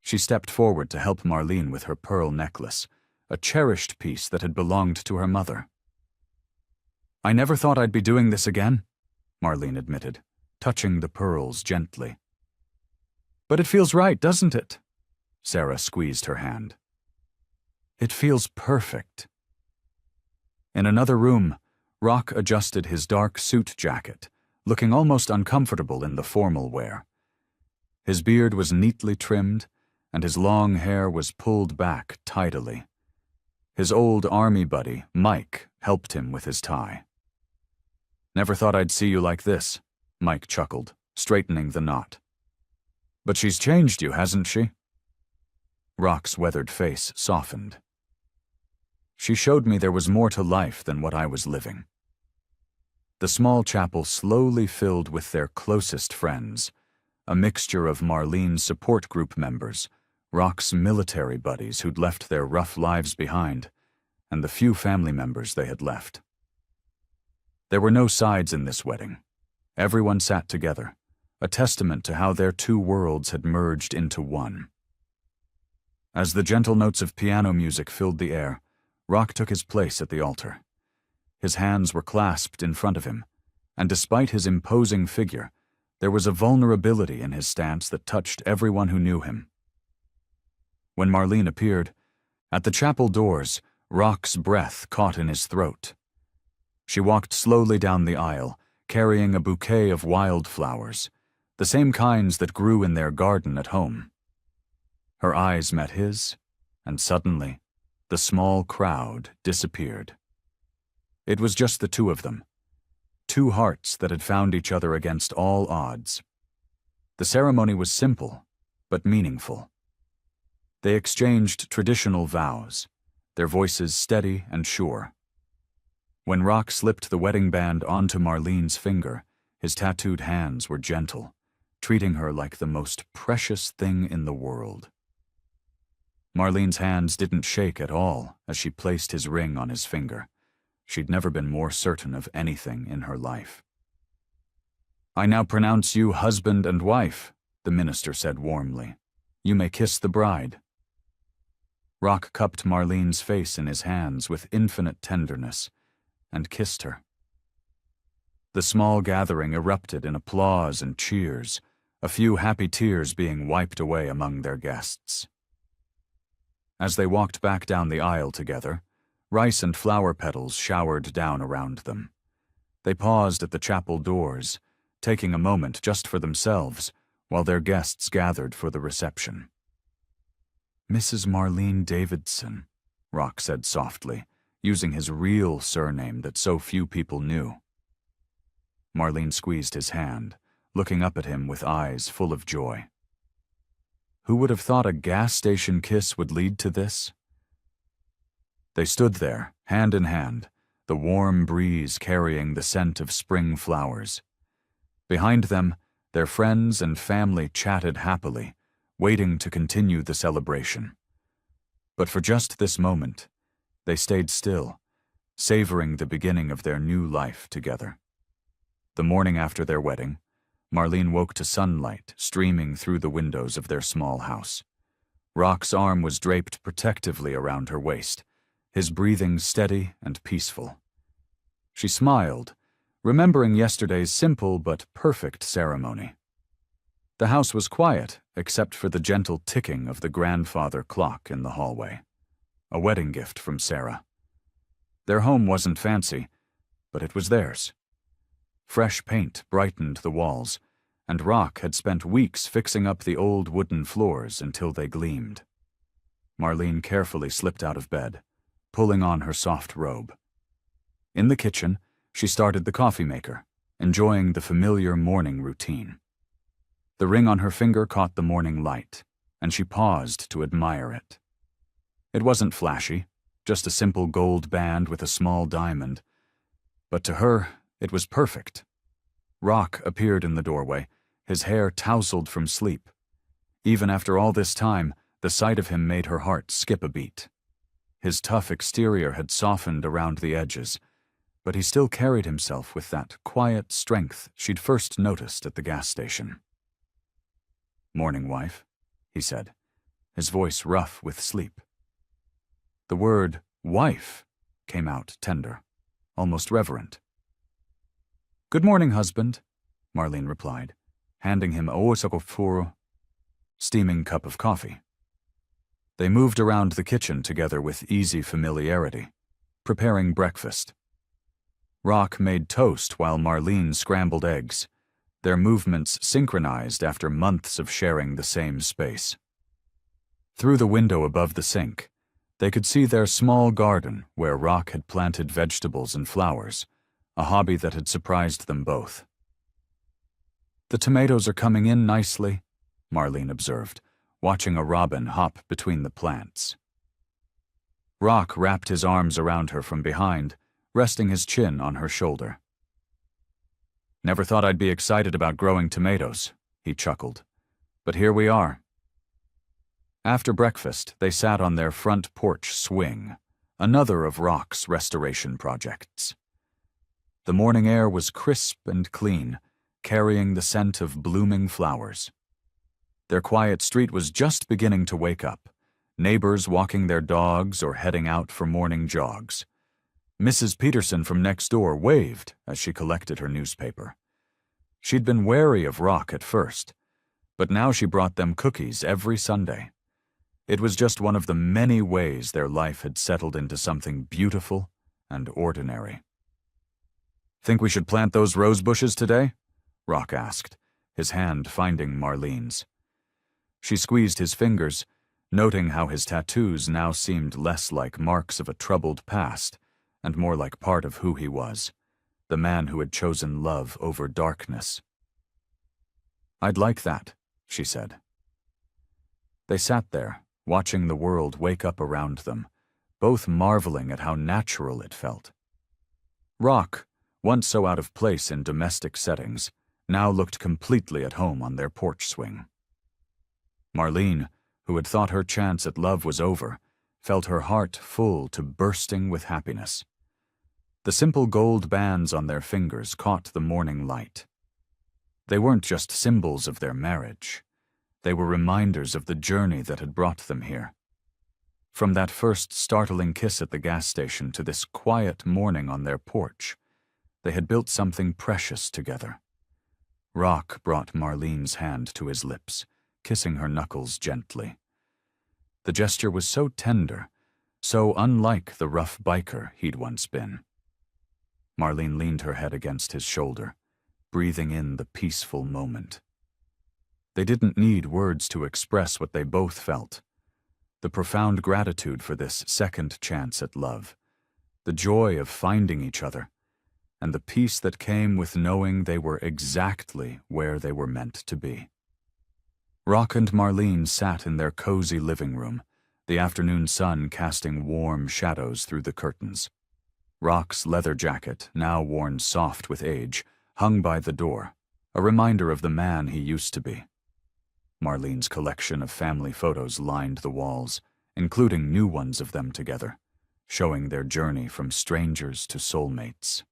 She stepped forward to help Marlene with her pearl necklace, a cherished piece that had belonged to her mother. "I never thought I'd be doing this again," Marlene admitted, touching the pearls gently. "But it feels right, doesn't it?" Sarah squeezed her hand. "It feels perfect." In another room, Rock adjusted his dark suit jacket, looking almost uncomfortable in the formal wear. His beard was neatly trimmed, and his long hair was pulled back tidily. His old army buddy, Mike, helped him with his tie. "Never thought I'd see you like this," Mike chuckled, straightening the knot. "But she's changed you, hasn't she?" Rock's weathered face softened. "She showed me there was more to life than what I was living." The small chapel slowly filled with their closest friends, a mixture of Marlene's support group members, Rock's military buddies who'd left their rough lives behind, and the few family members they had left. There were no sides in this wedding. Everyone sat together, a testament to how their two worlds had merged into one. As the gentle notes of piano music filled the air, Rock took his place at the altar. His hands were clasped in front of him, and despite his imposing figure, there was a vulnerability in his stance that touched everyone who knew him. When Marlene appeared, at the chapel doors, Rock's breath caught in his throat. She walked slowly down the aisle, carrying a bouquet of wildflowers, the same kinds that grew in their garden at home. Her eyes met his, and suddenly, the small crowd disappeared. It was just the two of them, two hearts that had found each other against all odds. The ceremony was simple, but meaningful. They exchanged traditional vows, their voices steady and sure. When Rock slipped the wedding band onto Marlene's finger, his tattooed hands were gentle, treating her like the most precious thing in the world. Marlene's hands didn't shake at all as she placed his ring on his finger. She'd never been more certain of anything in her life. "I now pronounce you husband and wife," the minister said warmly. "You may kiss the bride." Rock cupped Marlene's face in his hands with infinite tenderness and kissed her. The small gathering erupted in applause and cheers, a few happy tears being wiped away among their guests. As they walked back down the aisle together, rice and flower petals showered down around them. They paused at the chapel doors, taking a moment just for themselves while their guests gathered for the reception. "Mrs. Marlene Davidson," Rock said softly, using his real surname that so few people knew. Marlene squeezed his hand, looking up at him with eyes full of joy. Who would have thought a gas station kiss would lead to this? They stood there, hand in hand, the warm breeze carrying the scent of spring flowers. Behind them, their friends and family chatted happily, waiting to continue the celebration. But for just this moment, they stayed still, savoring the beginning of their new life together. The morning after their wedding, Marlene woke to sunlight streaming through the windows of their small house. Rock's arm was draped protectively around her waist, his breathing steady and peaceful. She smiled, remembering yesterday's simple but perfect ceremony. The house was quiet, except for the gentle ticking of the grandfather clock in the hallway, a wedding gift from Sarah. Their home wasn't fancy, but it was theirs. Fresh paint brightened the walls, and Rock had spent weeks fixing up the old wooden floors until they gleamed. Marlene carefully slipped out of bed, pulling on her soft robe. In the kitchen, she started the coffee maker, enjoying the familiar morning routine. The ring on her finger caught the morning light, and she paused to admire it. It wasn't flashy, just a simple gold band with a small diamond. But to her, it was perfect. Rock appeared in the doorway, his hair tousled from sleep. Even after all this time, the sight of him made her heart skip a beat. His tough exterior had softened around the edges, but he still carried himself with that quiet strength she'd first noticed at the gas station. "Morning, wife," he said, his voice rough with sleep. The word wife came out tender, almost reverent. "Good morning, husband," Marlene replied, handing him a osakofuro, steaming cup of coffee. They moved around the kitchen together with easy familiarity, preparing breakfast. Rock made toast while Marlene scrambled eggs, their movements synchronized after months of sharing the same space. Through the window above the sink, they could see their small garden where Rock had planted vegetables and flowers, a hobby that had surprised them both. "The tomatoes are coming in nicely," Marlene observed, watching a robin hop between the plants. Rock wrapped his arms around her from behind, resting his chin on her shoulder. "Never thought I'd be excited about growing tomatoes," he chuckled. "But here we are." After breakfast, they sat on their front porch swing, another of Rock's restoration projects. The morning air was crisp and clean, carrying the scent of blooming flowers. Their quiet street was just beginning to wake up, neighbors walking their dogs or heading out for morning jogs. Mrs. Peterson from next door waved as she collected her newspaper. She'd been wary of Rock at first, but now she brought them cookies every Sunday. It was just one of the many ways their life had settled into something beautiful and ordinary. "Think we should plant those rose bushes today?" Rock asked, his hand finding Marlene's. She squeezed his fingers, noting how his tattoos now seemed less like marks of a troubled past and more like part of who he was, the man who had chosen love over darkness. "I'd like that," she said. They sat there, watching the world wake up around them, both marveling at how natural it felt. Rock, once so out of place in domestic settings, now looked completely at home on their porch swing. Marlene, who had thought her chance at love was over, felt her heart full to bursting with happiness. The simple gold bands on their fingers caught the morning light. They weren't just symbols of their marriage. They were reminders of the journey that had brought them here. From that first startling kiss at the gas station to this quiet morning on their porch, they had built something precious together. Rock brought Marlene's hand to his lips, kissing her knuckles gently. The gesture was so tender, so unlike the rough biker he'd once been. Marlene leaned her head against his shoulder, breathing in the peaceful moment. They didn't need words to express what they both felt. The profound gratitude for this second chance at love, the joy of finding each other, and the peace that came with knowing they were exactly where they were meant to be. Rock and Marlene sat in their cozy living room, the afternoon sun casting warm shadows through the curtains. Rock's leather jacket, now worn soft with age, hung by the door, a reminder of the man he used to be. Marlene's collection of family photos lined the walls, including new ones of them together, showing their journey from strangers to soulmates.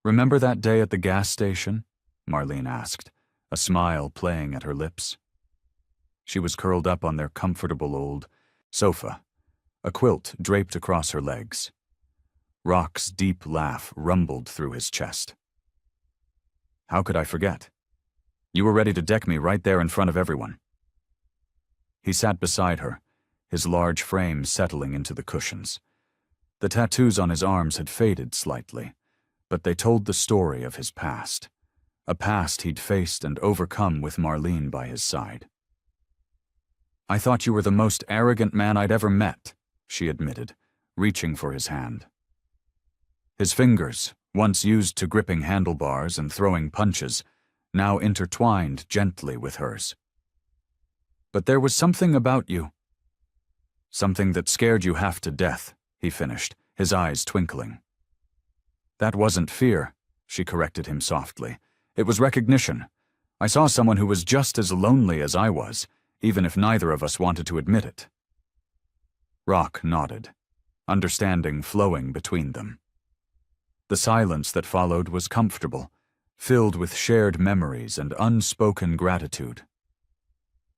"Remember that day at the gas station?" Marlene asked, a smile playing at her lips. She was curled up on their comfortable old sofa, a quilt draped across her legs. Rock's deep laugh rumbled through his chest. "How could I forget? You were ready to deck me right there in front of everyone." He sat beside her, his large frame settling into the cushions. The tattoos on his arms had faded slightly, but they told the story of his past, a past he'd faced and overcome with Marlene by his side. "I thought you were the most arrogant man I'd ever met," she admitted, reaching for his hand. His fingers, once used to gripping handlebars and throwing punches, now intertwined gently with hers. "But there was something about you. Something that scared you half to death," he finished, his eyes twinkling. "That wasn't fear," she corrected him softly. "It was recognition. I saw someone who was just as lonely as I was, even if neither of us wanted to admit it." Rock nodded, understanding flowing between them. The silence that followed was comfortable, filled with shared memories and unspoken gratitude.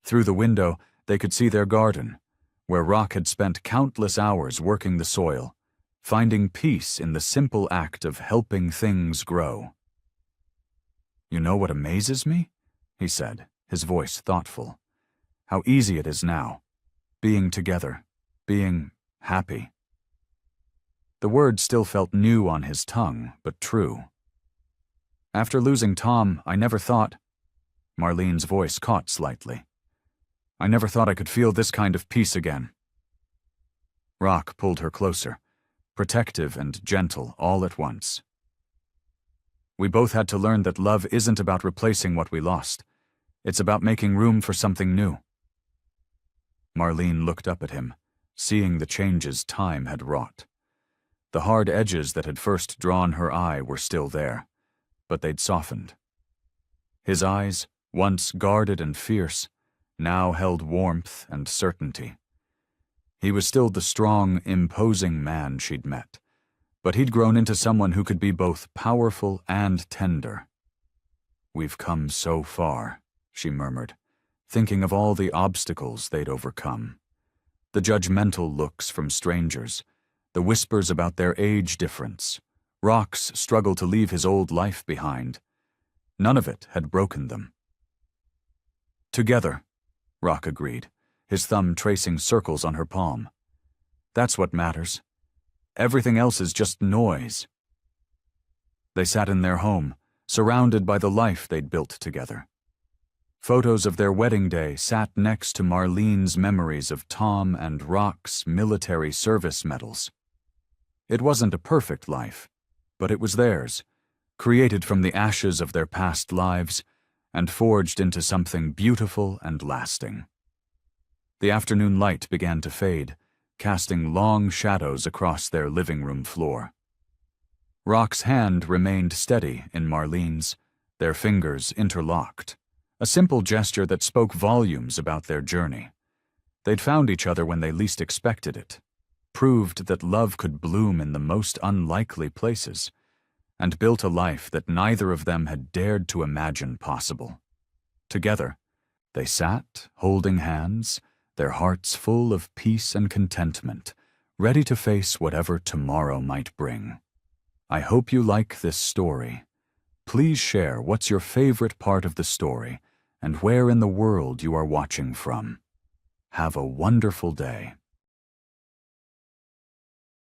Through the window, they could see their garden, where Rock had spent countless hours working the soil, finding peace in the simple act of helping things grow. "You know what amazes me?" he said, his voice thoughtful. "How easy it is now, being together, being happy." The word still felt new on his tongue, but true. After losing Tom, I never thought— Marlene's voice caught slightly. I never thought I could feel this kind of peace again. Rock pulled her closer, protective and gentle all at once. We both had to learn that love isn't about replacing what we lost. It's about making room for something new. Marlene looked up at him, seeing the changes time had wrought. The hard edges that had first drawn her eye were still there, but they'd softened. His eyes, once guarded and fierce, now held warmth and certainty. He was still the strong, imposing man she'd met, but he'd grown into someone who could be both powerful and tender. "We've come so far," she murmured, thinking of all the obstacles they'd overcome. The judgmental looks from strangers, the whispers about their age difference, Rock's struggle to leave his old life behind. None of it had broken them. "Together," Rock agreed, his thumb tracing circles on her palm. "That's what matters. Everything else is just noise." They sat in their home, surrounded by the life they'd built together. Photos of their wedding day sat next to Marlene's memories of Tom and Rock's military service medals. It wasn't a perfect life, but it was theirs, created from the ashes of their past lives and forged into something beautiful and lasting. The afternoon light began to fade, casting long shadows across their living room floor. Rock's hand remained steady in Marlene's, their fingers interlocked, a simple gesture that spoke volumes about their journey. They'd found each other when they least expected it, proved that love could bloom in the most unlikely places, and built a life that neither of them had dared to imagine possible. Together, they sat, holding hands, their hearts full of peace and contentment, ready to face whatever tomorrow might bring. I hope you like this story. Please share what's your favorite part of the story and where in the world you are watching from. Have a wonderful day.